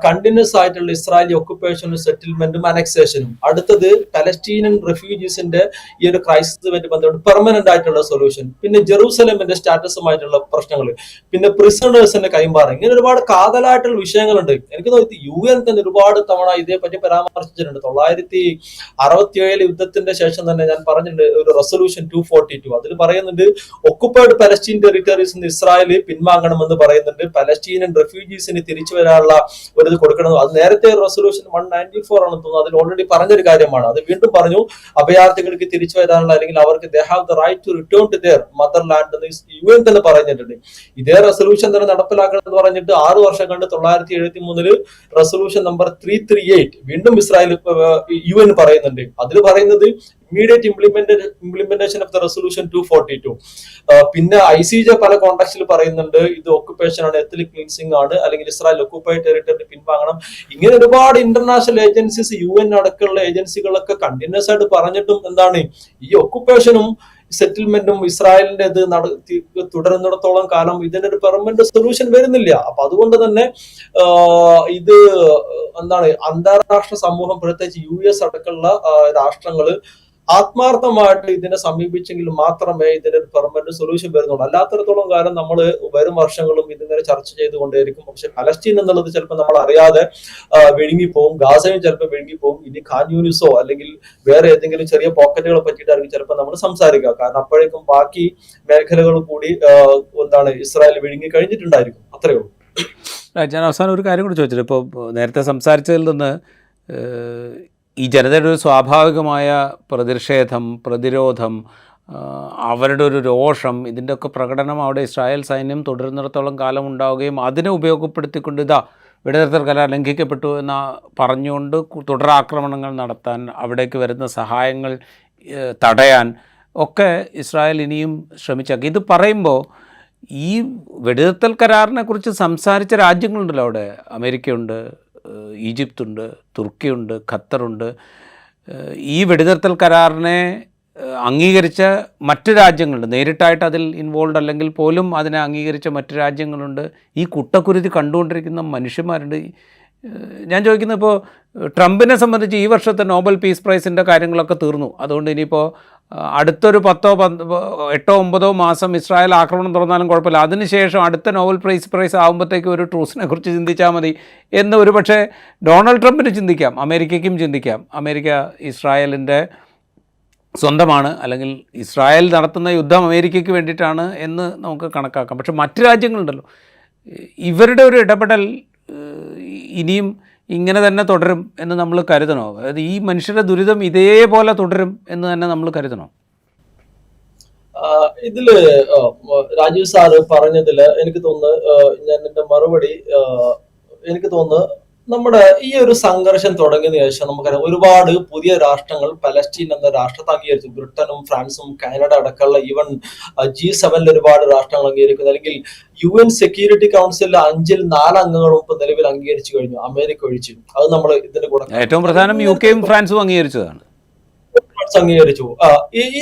കണ്ടിന്യൂസ് ആയിട്ടുള്ള ഇസ്രായേലി ഒക്കുപ്പേഷനും സെറ്റിൽമെന്റും അനക്സേഷനും, അടുത്തത് പലസ്തീനിയൻ റെഫ്യൂജീസിന്റെ ഈ ഒരു ക്രൈസിസുമായിട്ട് ബന്ധപ്പെട്ട് പെർമനന്റ് ആയിട്ടുള്ള സൊല്യൂഷൻ, പിന്നെ ജെറൂസലേമിന്റെ സ്റ്റാറ്റസുമായിട്ടുള്ള പ്രശ്നങ്ങൾ, പിന്നെ പ്രിസണേഴ്സിന്റെ കൈമാറി, ഇങ്ങനെ ഒരുപാട് കാതലായിട്ടുള്ള വിഷയങ്ങളുണ്ട്. എനിക്ക് തോന്നുന്നു UN തന്നെ ഒരുപാട് തവണ ഇതേപ്പറ്റി പരാമർശിച്ചിട്ടുണ്ട്. 1967 യുദ്ധത്തിന്റെ ശേഷം തന്നെ ഞാൻ പറഞ്ഞിട്ടുണ്ട് ഒരു റെസൊല്യൂഷൻ 242, അതിൽ പറയുന്നുണ്ട് ഒക്കുപ്പൈഡ് പലസ്തീൻ ടെറിട്ടറീസ് നിന്ന് ഇസ്രായേൽ പിൻവാങ്ങണമെന്ന് പറയുന്നുണ്ട്. പലസ്തീനിയൻ റെഫ്യൂജീസിന് തിരിച്ചു വരാനുള്ള ഒരു ഇത് കൊടുക്കണം. അത് നേരത്തെ റെസൊല്യൂഷൻ 194 ആണെന്ന് തോന്നുന്നു, അതിൽ ഓൾറെഡി പറഞ്ഞൊരു കാര്യമാണ്. അത് വീണ്ടും പറഞ്ഞു, അഭയാർത്ഥികൾക്ക് തിരിച്ചു വരാനുള്ള അല്ലെങ്കിൽ അവർക്ക് they have the right to return to their motherland എന്ന് UN തന്നെ പറഞ്ഞിട്ടുണ്ട്. ഇതേ റെസൊല്യൂഷൻ തന്നെ നടപ്പിലാക്കണം എന്ന് പറഞ്ഞിട്ട് 6 വർഷം കണ്ട് 1973 റെസൊല്യൂഷൻ നമ്പർ 338 വീണ്ടും ഇസ്രായേൽ UN പറയുന്നുണ്ട്. അതിൽ പറയുന്നത് immediate implementation of the resolution 242. പിന്നെ ICJ പല കോൺടാക്സിൽ പറയുന്നുണ്ട് ഇത് ഒക്കുപ്പേഷൻ ആണ്, എത്നിക് ക്ലീൻസിംഗ് ആണ്, അല്ലെങ്കിൽ ഇസ്രായേൽ ഒക്കുപ്പൈഡ് ടെറിട്ടറി പിൻവാങ്ങണം. ഇങ്ങനെ ഒരുപാട് ഇന്റർനാഷണൽ ഏജൻസീസ്, UN അടക്കമുള്ള ഏജൻസികളൊക്കെ കണ്ടിന്യൂസ് ആയിട്ട് പറഞ്ഞിട്ടും എന്താണ്, ഈ ഒക്കുപ്പേഷനും സെറ്റിൽമെന്റും ഇസ്രായേലിന്റെ ഇത് തുടരുന്നിടത്തോളം കാലം ഇതിനൊരു പെർമനന്റ് സൊല്യൂഷൻ വരുന്നില്ല. അപ്പൊ അതുകൊണ്ട് തന്നെ ഇത് എന്താണ്, അന്താരാഷ്ട്ര സമൂഹം പ്രത്യേകിച്ച് US അടക്കമുള്ള രാഷ്ട്രങ്ങള് ആത്മാർത്ഥമായിട്ട് ഇതിനെ സമീപിച്ചെങ്കിൽ മാത്രമേ ഇതിന്റെ ഒരു പെർമനന്റ് സൊല്യൂഷൻ വരുന്നുള്ളൂ. അല്ലാത്തടത്തോളം കാലം നമ്മൾ വരും വർഷങ്ങളും ഇതിങ്ങനെ ചർച്ച ചെയ്തുകൊണ്ടേയിരിക്കും. പക്ഷെ പലസ്തീൻ എന്നുള്ളത് ചിലപ്പോൾ നമ്മൾ അറിയാതെ വിഴുങ്ങിപ്പോവും, ഗാസയും ചിലപ്പോൾ വിഴുങ്ങിപ്പോവും. ഇനി ഖാൻ യൂനിസോ അല്ലെങ്കിൽ വേറെ ഏതെങ്കിലും ചെറിയ പോക്കറ്റുകളെ പറ്റിയിട്ടായിരിക്കും ചിലപ്പോൾ നമ്മൾ സംസാരിക്കുക. കാരണം അപ്പോഴേക്കും ബാക്കി മേഖലകൾ കൂടി ഇസ്രായേൽ വിഴുങ്ങി കഴിഞ്ഞിട്ടുണ്ടായിരിക്കും. അത്രയേ ഉള്ളൂ. ഞാൻ അവസാനം ഒരു കാര്യം കൂടി ചോദിച്ചിട്ട്, ഇപ്പോൾ നേരത്തെ സംസാരിച്ചതിൽ നിന്ന് ഈ ജനതയുടെ ഒരു സ്വാഭാവികമായ പ്രതിഷേധം, പ്രതിരോധം, അവരുടെ ഒരു രോഷം, ഇതിൻ്റെയൊക്കെ പ്രകടനം അവിടെ ഇസ്രായേൽ സൈന്യം തുടരുന്നിടത്തോളം കാലം ഉണ്ടാവുകയും അതിനെ ഉപയോഗപ്പെടുത്തിക്കൊണ്ട് വെടിനിർത്തൽ കരാർ ലംഘിക്കപ്പെട്ടു എന്ന് പറഞ്ഞുകൊണ്ട് തുടരാക്രമണങ്ങൾ നടത്താൻ, അവിടേക്ക് വരുന്ന സഹായങ്ങൾ തടയാൻ ഒക്കെ ഇസ്രായേൽ ഇനിയും ശ്രമിച്ചേക്കാം. ഇത് പറയുമ്പോൾ ഈ വെടിനിർത്തൽ കരാറിനെ കുറിച്ച് സംസാരിച്ച രാജ്യങ്ങളുണ്ടല്ലോ അവിടെ. അമേരിക്കയുണ്ട്, ഈജിപ്തുണ്ട്, തുർക്കിയുണ്ട്, ഖത്തറുണ്ട്. ഈ വെടിനിർത്തൽ കരാറിനെ അംഗീകരിച്ച മറ്റ് രാജ്യങ്ങളുണ്ട്, നേരിട്ടായിട്ട് അതിൽ ഇൻവോൾവ് അല്ലെങ്കിൽ പോലും അതിനെ അംഗീകരിച്ച മറ്റ് രാജ്യങ്ങളുണ്ട്. ഈ കുട്ടക്കുരുതി കണ്ടുകൊണ്ടിരിക്കുന്ന മനുഷ്യന്മാരുണ്ട്. ഞാൻ ചോദിക്കുന്നത്, ഇപ്പോൾ ട്രംപിനെ സംബന്ധിച്ച് ഈ വർഷത്തെ നോബൽ പീസ് പ്രൈസിൻ്റെ കാര്യങ്ങളൊക്കെ തീർന്നു. അതുകൊണ്ട് ഇനിയിപ്പോൾ അടുത്തൊരു 8-9 മാസം ഇസ്രായേൽ ആക്രമണം തുറന്നാലും കുഴപ്പമില്ല, അതിനുശേഷം അടുത്ത നോബൽ പ്രൈസ് ആകുമ്പോഴത്തേക്കും ഒരു ട്രൂസിനെ കുറിച്ച് ചിന്തിച്ചാൽ മതി എന്ന് ഒരു പക്ഷേ ഡൊണാൾഡ് ട്രംപിന് ചിന്തിക്കാം, അമേരിക്കയ്ക്കും ചിന്തിക്കാം. അമേരിക്ക ഇസ്രായേലിൻ്റെ സ്വന്തമാണ്, അല്ലെങ്കിൽ ഇസ്രായേൽ നടത്തുന്ന യുദ്ധം അമേരിക്കയ്ക്ക് വേണ്ടിയിട്ടാണ് എന്ന് നമുക്ക് കണക്കാക്കാം. പക്ഷെ മറ്റ് രാജ്യങ്ങളുണ്ടല്ലോ, ഇവരുടെ ഒരു ഇടപെടൽ ഇനിയും ഇങ്ങനെ തന്നെ തുടരും എന്ന് നമ്മൾ കരുതണോ? അതായത് ഈ മനുഷ്യരുടെ ദുരിതം ഇതേപോലെ തുടരും എന്ന് തന്നെ നമ്മൾ കരുതണോ? ഇതില് രാജീവ് സാറ് പറഞ്ഞതില് എനിക്ക് തോന്നുന്നു, ഞാൻ എന്റെ മറുപടി എനിക്ക് തോന്നുന്നു, നമ്മുടെ ഈ ഒരു സംഘർഷം തുടങ്ങിയതിനു ശേഷം നമുക്കറിയാം ഒരുപാട് പുതിയ രാഷ്ട്രങ്ങൾ പലസ്തീൻ എന്ന രാഷ്ട്രത്തെ അംഗീകരിച്ചു. ബ്രിട്ടനും ഫ്രാൻസും കാനഡ അടക്കമുള്ള ഈവൻ G7 ഒരുപാട് രാഷ്ട്രങ്ങൾ അംഗീകരിക്കുന്നു. അല്ലെങ്കിൽ UN സെക്യൂരിറ്റി കൗൺസിലിൽ 5-ൽ 4 അംഗങ്ങളും ഇപ്പൊ നിലവിൽ അംഗീകരിച്ചു കഴിഞ്ഞു, അമേരിക്ക ഒഴിച്ചു. അത് നമ്മൾ ഇതിന്റെ കൂടെ ഏറ്റവും പ്രധാനം UKയും ഫ്രാൻസും അംഗീകരിച്ചതാണ്. അംഗീകരിച്ചു.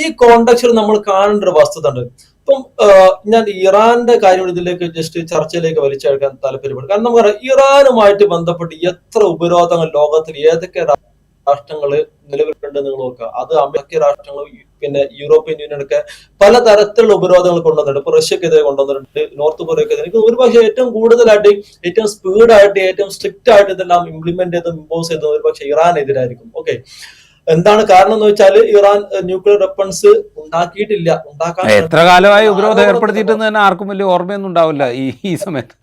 ഈ കോണ്ടക്സ്റ്റിൽ നമ്മൾ കാണേണ്ട ഒരു വസ്തുത ഉണ്ട്. ഇപ്പം ഞാൻ ഇറാന്റെ കാര്യം ഇതിലേക്ക് ജസ്റ്റ് ചർച്ചയിലേക്ക് വലിച്ചെടുക്കാൻ താല്പര്യപ്പെടും. കാരണം നമുക്കറിയാം ഇറാനുമായിട്ട് ബന്ധപ്പെട്ട് എത്ര ഉപരോധങ്ങൾ ലോകത്തിൽ ഏതൊക്കെ രാഷ്ട്രങ്ങൾ നിലവിലുണ്ട് നിങ്ങൾ നോക്കുക. അത് അമേരിക്കൻ രാഷ്ട്രങ്ങളും പിന്നെ യൂറോപ്യൻ യൂണിയനൊക്കെ പലതരത്തിലുള്ള ഉപരോധങ്ങൾ കൊണ്ടുവന്നിട്ടുണ്ട്. ഇപ്പൊ റഷ്യക്കെതിരെ കൊണ്ടുവന്നിട്ടുണ്ട്, നോർത്ത് കൊറിയക്കെതിരെ. എനിക്ക് ഒരുപക്ഷെ ഏറ്റവും കൂടുതലായിട്ട്, ഏറ്റവും സ്പീഡായിട്ട്, ഏറ്റവും സ്ട്രിക്റ്റ് ആയിട്ട് ഇതെല്ലാം ഇംപ്ലിമെന്റ് ചെയ്തും ഇമ്പോസ് ചെയ്തും ഒരുപക്ഷെ ഇറാനെതിരായിരിക്കും. ഓക്കെ, എന്താണ് കാരണം എന്ന് വെച്ചാൽ ഇറാൻ ന്യൂക്ലിയർ വെപ്പൺസ് ഉണ്ടാക്കിയിട്ടില്ല. ഉണ്ടാക്കാൻ എത്ര കാലമായി ഉപരോധം ഏർപ്പെടുത്തിയിട്ടെന്ന് തന്നെ ആർക്കും വലിയ ഓർമ്മയൊന്നും ഉണ്ടാവില്ല ഈ സമയത്ത്.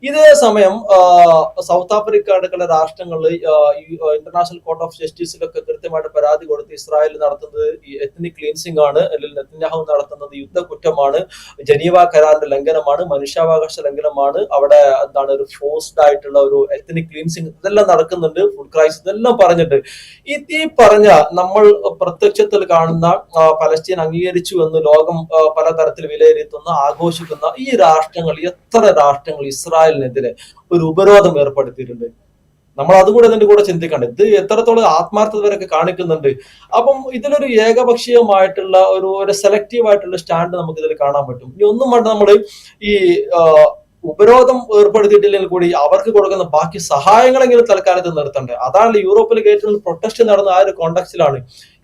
ഇതേ സമയം സൗത്ത് ആഫ്രിക്ക അടക്കമുള്ള രാഷ്ട്രങ്ങളിൽ ഇന്റർനാഷണൽ കോർട്ട് ഓഫ് ജസ്റ്റിസിലൊക്കെ കൃത്യമായിട്ട് പരാതി കൊടുത്ത് ഇസ്രായേൽ നടത്തുന്നത് ഈ എത്നിക് ക്ലീൻസിംഗ് ആണ്, അല്ലെങ്കിൽ നെതന്യാഹു നടത്തുന്നത് യുദ്ധക്കുറ്റമാണ്, ജനീവ കരാറിന്റെ ലംഘനമാണ്, മനുഷ്യാവകാശ ലംഘനമാണ്, അവിടെ ഒരു ഫോഴ്സ്ഡ് ആയിട്ടുള്ള ഒരു എത്നിക് ക്ലീൻസിംഗ് ഇതെല്ലാം നടക്കുന്നുണ്ട്, ഫുഡ് ക്രൈസിസ് ഇതെല്ലാം പറഞ്ഞിട്ട് ഈ പറഞ്ഞ നമ്മൾ പ്രത്യക്ഷത്തിൽ കാണുന്ന പലസ്തീൻ അംഗീകരിച്ചു എന്ന് ലോകം പലതരത്തിൽ വിലയിരുത്തുന്ന ആഘോഷിക്കുന്ന ഈ രാഷ്ട്രങ്ങൾ, എത്ര രാഷ്ട്രങ്ങൾ ഇസ്രായേലിനെതിരെ ഒരു ഉപരോധം ഏർപ്പെടുത്തിയിട്ടുണ്ട്? നമ്മൾ അതും കൂടെ ഇതിന്റെ കൂടെ ചിന്തിക്കണ്ടേ, ഇത് എത്രത്തോളം ആത്മാർത്ഥത വരെയൊക്കെ കാണിക്കുന്നുണ്ട്. അപ്പം ഇതിലൊരു ഏകപക്ഷീയമായിട്ടുള്ള ഒരു സെലക്റ്റീവ് ആയിട്ടുള്ള സ്റ്റാൻഡ് നമുക്ക് ഇതിൽ കാണാൻ പറ്റും. ഇനി ഒന്നും വേണ്ട, നമ്മൾ ഈ ഉപരോധം ഏർപ്പെടുത്തിയിട്ടില്ലെങ്കിൽ കൂടി അവർക്ക് കൊടുക്കുന്ന ബാക്കി സഹായങ്ങളെങ്കിലും തൽക്കാലത്ത് നിർത്തണ്ടേ. അതാണ് യൂറോപ്പിൽ ഏറ്റവും പ്രൊട്ടസ്റ്റ് നടന്ന ആ ഒരു കോണ്ടക്സ്റ്റിലാണ്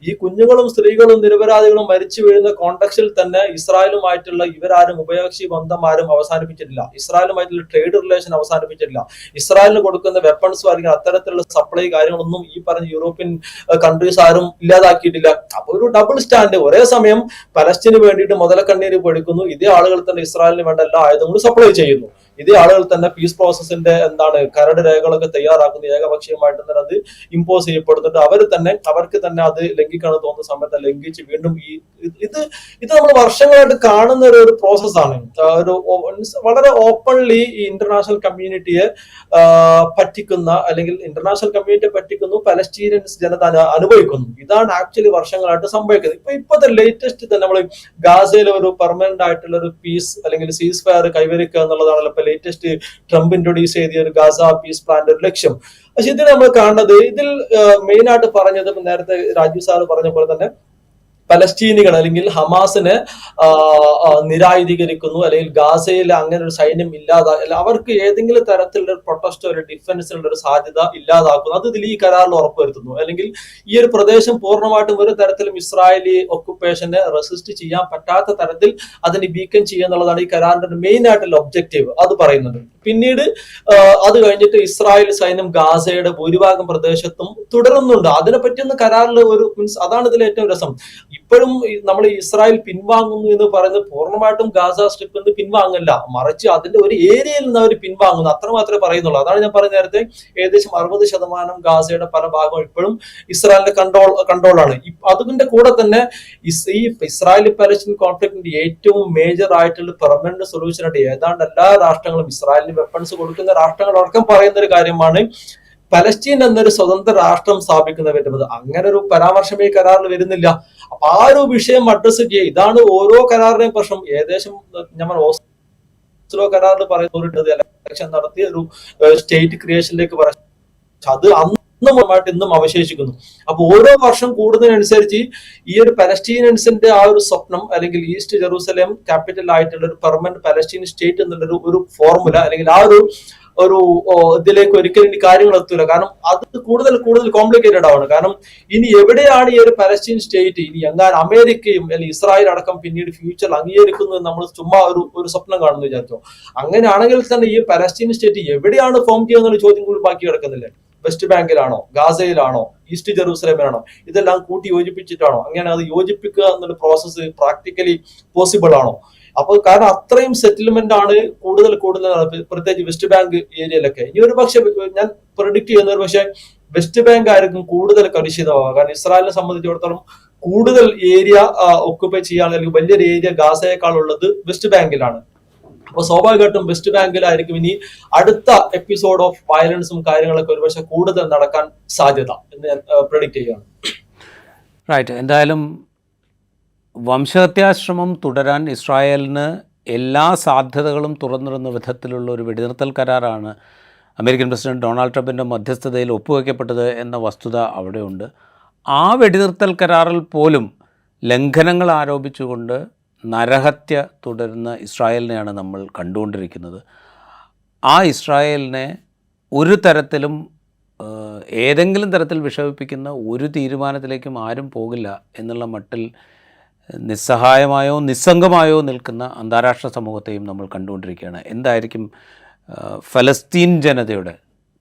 ഈ കുഞ്ഞുങ്ങളും സ്ത്രീകളും നിരപരാധികളും മരിച്ചു വീഴുന്ന കോണ്ടക്സ്റ്റിൽ തന്നെ ഇസ്രായേലുമായിട്ടുള്ള ഇവരാരും ഉഭയകക്ഷി ബന്ധമാരും അവസാനിപ്പിച്ചിട്ടില്ല, ഇസ്രായേലുമായിട്ടുള്ള ട്രേഡ് റിലേഷൻ അവസാനിപ്പിച്ചിട്ടില്ല, ഇസ്രായേലിന് കൊടുക്കുന്ന വെപ്പൺസും അല്ലെങ്കിൽ അത്തരത്തിലുള്ള സപ്ലൈ കാര്യങ്ങളൊന്നും ഈ പറഞ്ഞ യൂറോപ്യൻ കൺട്രീസ് ആരും ഇല്ലാതാക്കിയിട്ടില്ല. അപ്പൊ ഒരു ഡബിൾ സ്റ്റാൻഡ്. ഒരേ സമയം പലസ്തീന് വേണ്ടിയിട്ട് മുതലക്കണ്ണീര് പൊടിക്കുന്നു, ഇതേ ആളുകൾ തന്നെ ഇസ്രായേലിന് വേണ്ട എല്ലാ ആയുധങ്ങളും സപ്ലൈ ചെയ്യുന്നു, ഇതേ ആളുകൾ തന്നെ പീസ് പ്രോസസിന്റെ കരട് രേഖകളൊക്കെ തയ്യാറാക്കുന്നു, ഏകപക്ഷീയമായിട്ട് തന്നെ അത് ഇമ്പോസ് ചെയ്യപ്പെടുന്നുണ്ട്. അവർക്ക് തന്നെ അത് ലംഘിക്കാണ് തോന്നുന്ന സമയത്ത് ലംഘിച്ച് വീണ്ടും ഇത് നമ്മൾ വർഷങ്ങളായിട്ട് കാണുന്ന ഒരു പ്രോസസ്സാണ്. ഒരു വളരെ ഓപ്പൺലി ഈ ഇന്റർനാഷണൽ കമ്മ്യൂണിറ്റിയെ പറ്റിക്കുന്ന, അല്ലെങ്കിൽ ഇന്റർനാഷണൽ കമ്മ്യൂണിറ്റിയെ പറ്റിക്കുന്നു, പലസ്തീനിയൻസ് ജനത അനുഭവിക്കുന്നു. ഇതാണ് ആക്ച്വലി വർഷങ്ങളായിട്ട് സംഭവിക്കുന്നത്. ഇപ്പോഴത്തെ ലേറ്റസ്റ്റ് തന്നെ നമ്മൾ ഗാസയിൽ ഒരു പെർമനന്റ് ആയിട്ടുള്ള ഒരു പീസ് അല്ലെങ്കിൽ സീസ് ഫയർ കൈവരിക്കുക എന്നുള്ളതാണല്ലോ ഇപ്പൊ ലേറ്റസ്റ്റ് ട്രംപ് ഇൻട്രൊഡ്യൂസ് ചെയ്ത ഒരു ഗാസ പീസ് പ്ലാന്റെ ഒരു ലക്ഷ്യം. പക്ഷെ ഇതിൽ നമ്മൾ കാണുന്നത്, ഇതിൽ മെയിൻ ആയിട്ട് പറഞ്ഞത് നേരത്തെ രാജീവ് സാറ് പറഞ്ഞ പോലെ തന്നെ പലസ്തീനികൾ അല്ലെങ്കിൽ ഹമാസിനെ നിരായുധീകരിക്കുന്നു, അല്ലെങ്കിൽ ഗാസയിൽ അങ്ങനെ ഒരു സൈന്യം അവർക്ക് ഏതെങ്കിലും തരത്തിലുള്ള ഒരു പ്രൊട്ടസ്റ്റോ ഒരു ഡിഫൻസിനുള്ള ഒരു സാധ്യത ഇല്ലാതാക്കുന്നു. അത് ഇതിൽ ഈ കരാറിൽ ഉറപ്പുവരുത്തുന്നു. അല്ലെങ്കിൽ ഈ ഒരു പ്രദേശം പൂർണ്ണമായിട്ടും ഒരു തരത്തിലും ഇസ്രായേലി ഒക്കുപ്പേഷനെ റെസിസ്റ്റ് ചെയ്യാൻ പറ്റാത്ത തരത്തിൽ അതിന് വീക്കൻ ചെയ്യുക എന്നുള്ളതാണ് ഈ കരാറിന്റെ മെയിൻ ആയിട്ടുള്ള ഒബ്ജക്റ്റീവ്. അത് പറയുന്നുണ്ട്. പിന്നീട് അത് കഴിഞ്ഞിട്ട് ഇസ്രായേൽ സൈന്യം ഗാസയുടെ ഭൂരിഭാഗം പ്രദേശത്തും തുടരുന്നുണ്ട്. അതിനെപ്പറ്റിയൊന്നും കരാറിൽ അതാണ് ഇതിൽ ഏറ്റവും രസം. ഇപ്പോഴും നമ്മൾ ഇസ്രായേൽ പിൻവാങ്ങുന്നു എന്ന് പറയുന്നത് പൂർണ്ണമായിട്ടും ഗാസ സ്ട്രിപ്പിൽ നിന്ന് പിൻവാങ്ങില്ല, മറിച്ച് അതിന്റെ ഒരു ഏരിയയിൽ നിന്ന് അവർ പിൻവാങ്ങുന്നു, അത്രമാത്രമേ പറയുന്നുള്ളൂ. അതാണ് ഞാൻ പറഞ്ഞ നേരത്തെ ഏകദേശം 60% ഗാസയുടെ പല ഭാഗവും ഇപ്പോഴും ഇസ്രായേലിന്റെ കൺട്രോളാണ്. അതിന്റെ കൂടെ തന്നെ ഈ ഇസ്രായേലി പാലസ്തീൻ കോൺഫ്ലിക്റ്റിന്റെ ഏറ്റവും മേജർ ആയിട്ടുള്ള പെർമനന്റ് സൊല്യൂഷൻ ആയിട്ട് ഏതാണ്ട് എല്ലാ രാഷ്ട്രങ്ങളും, ഇസ്രായേലിന് വെപ്പൺസ് കൊടുക്കുന്ന രാഷ്ട്രങ്ങളടക്കം പറയുന്ന ഒരു കാര്യമാണ് പലസ്തീൻ എന്നൊരു സ്വതന്ത്ര രാഷ്ട്രം സ്ഥാപിക്കുന്ന പറ്റുന്നത്. അങ്ങനെ ഒരു പരാമർശം ഈ കരാറിൽ വരുന്നില്ല. അപ്പൊ ആ ഒരു വിഷയം അഡ്രസ് ചെയ്യുക, ഇതാണ് ഓരോ കരാറിന്റെയും പ്രശ്നം. ഏകദേശം നമ്മൾ ഓസ്ലോ കരാറിൽ പറയുന്നത് ഇലക്ഷൻ നടത്തി ഒരു സ്റ്റേറ്റ് ക്രിയേഷനിലേക്ക് പറയാം, അത് അന്നുമായിട്ട് ഇന്നും അവശേഷിക്കുന്നു. അപ്പൊ ഓരോ വർഷം കൂടുന്നതിനനുസരിച്ച് ഈ ഒരു പലസ്തീനിയൻസിന്റെ ആ ഒരു സ്വപ്നം, അല്ലെങ്കിൽ ഈസ്റ്റ് ജെറൂസലേം ക്യാപിറ്റൽ ആയിട്ടുള്ള ഒരു പെർമനന്റ് പലസ്തീൻ സ്റ്റേറ്റ് എന്നുള്ള ഒരു ഫോർമുല, അല്ലെങ്കിൽ ആ ഒരു ഇതിലേക്ക് ഒരിക്കലും ഈ കാര്യങ്ങൾ എത്തൂല. കാരണം അത് കൂടുതൽ കോംപ്ലിക്കേറ്റഡ് ആണ്. കാരണം ഇനി എവിടെയാണ് ഈ ഒരു പലസ്തീൻ സ്റ്റേറ്റ് ഇനി എങ്ങാനും അമേരിക്കയും അല്ലെങ്കിൽ ഇസ്രായേൽ അടക്കം പിന്നീട് ഫ്യൂച്ചറിൽ അംഗീകരിക്കുന്നത് നമ്മൾ ചുമ്മാ ഒരു സ്വപ്നം കാണുന്നു വിചാരിച്ചോ. അങ്ങനെയാണെങ്കിൽ തന്നെ ഈ പലസ്തീൻ സ്റ്റേറ്റ് എവിടെയാണ് ഫോം ചെയ്യുന്ന ചോദ്യം കൂടി ബാക്കി കിടക്കുന്നില്ലേ? West ബാങ്കിലാണോ, ഗാസയിലാണോ, east ജെറൂസലേമിലാണോ? ഇതെല്ലാം കൂട്ടി യോജിപ്പിച്ചിട്ടാണോ? അങ്ങനെ അത് യോജിപ്പിക്കുക എന്നുള്ള പ്രോസസ്സ് പ്രാക്ടിക്കലി പോസിബിൾ ആണോ? അപ്പൊ കാരണം അത്രയും സെറ്റിൽമെന്റ് ആണ് കൂടുതൽ പ്രത്യേകിച്ച് വെസ്റ്റ് ബാങ്ക് ഏരിയയിലൊക്കെ. ഇനി ഒരു പക്ഷെ ഞാൻ പ്രെഡിക്ട് ചെയ്യുന്ന ഒരു പക്ഷെ വെസ്റ്റ് ബാങ്ക് ആയിരിക്കും കൂടുതൽ കലുഷിതമാവുക. കാരണം ഇസ്രായേലിനെ സംബന്ധിച്ചിടത്തോളം കൂടുതൽ ഏരിയ ഒക്കുപൈ ചെയ്യാൻ, അല്ലെങ്കിൽ വലിയൊരു ഏരിയ ഗാസയേക്കാൾ ഉള്ളത് വെസ്റ്റ് ബാങ്കിലാണ്. അപ്പൊ സ്വാഭാവികമായിട്ടും വെസ്റ്റ് ബാങ്കിലായിരിക്കും ഇനി അടുത്ത എപ്പിസോഡ് ഓഫ് വയലൻസും കാര്യങ്ങളൊക്കെ ഒരുപക്ഷെ കൂടുതൽ നടക്കാൻ സാധ്യത എന്ന് ഞാൻ പ്രെഡിക്റ്റ് ചെയ്യുകയാണ്. റൈറ്റ്. എന്തായാലും വംശഹത്യാശ്രമം തുടരാൻ ഇസ്രായേലിന് എല്ലാ സാധ്യതകളും തുറന്നിടുന്ന വിധത്തിലുള്ള ഒരു വെടിനിർത്തൽ കരാറാണ് അമേരിക്കൻ പ്രസിഡന്റ് ഡൊണാൾഡ് ട്രംപിൻ്റെ മധ്യസ്ഥതയിൽ ഒപ്പുവയ്ക്കപ്പെട്ടത് എന്ന വസ്തുത അവിടെയുണ്ട്. ആ വെടിനിർത്തൽ കരാറിൽ പോലും ലംഘനങ്ങൾ ആരോപിച്ചുകൊണ്ട് നരഹത്യ തുടരുന്ന ഇസ്രായേലിനെയാണ് നമ്മൾ കണ്ടുകൊണ്ടിരിക്കുന്നത്. ആ ഇസ്രായേലിനെ ഒരു തരത്തിലും ഏതെങ്കിലും തരത്തിൽ വിഷമിപ്പിക്കുന്ന ഒരു തീരുമാനത്തിലേക്കും ആരും പോകില്ല എന്നുള്ള മട്ടിൽ നിസ്സഹായമായോ നിസ്സംഗമായോ നിൽക്കുന്ന അന്താരാഷ്ട്ര സമൂഹത്തെയും നമ്മൾ കണ്ടുകൊണ്ടിരിക്കുകയാണ്. എന്തായിരിക്കും ഫലസ്തീൻ ജനതയുടെ,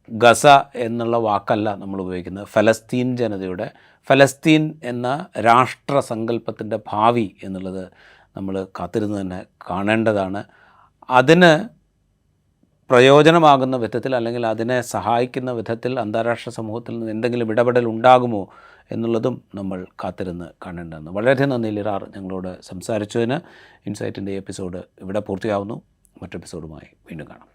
ഗസ എന്നുള്ള വാക്കല്ല നമ്മൾ ഉപയോഗിക്കുന്നത്, ഫലസ്തീൻ ജനതയുടെ, ഫലസ്തീൻ എന്ന രാഷ്ട്രസങ്കല്പത്തിൻ്റെ ഭാവി എന്നുള്ളത് നമ്മൾ കാത്തിരുന്ന് തന്നെ കാണേണ്ടതാണ്. അതിന് പ്രയോജനമാകുന്ന വിധത്തിൽ, അല്ലെങ്കിൽ അതിനെ സഹായിക്കുന്ന വിധത്തിൽ അന്താരാഷ്ട്ര സമൂഹത്തിൽ നിന്ന് എന്തെങ്കിലും ഇടപെടൽ ഉണ്ടാകുമോ എന്നുള്ളതും നമ്മൾ കാത്തിരുന്ന് കാണേണ്ടതാണ്. വളരെയധികം നന്ദി ലിറാർ ഞങ്ങളോട് സംസാരിച്ചതിന്. ഇൻസൈറ്റിൻ്റെ എപ്പിസോഡ് ഇവിടെ പൂർത്തിയാവുന്നു. മറ്റു എപ്പിസോഡുമായി വീണ്ടും കാണാം.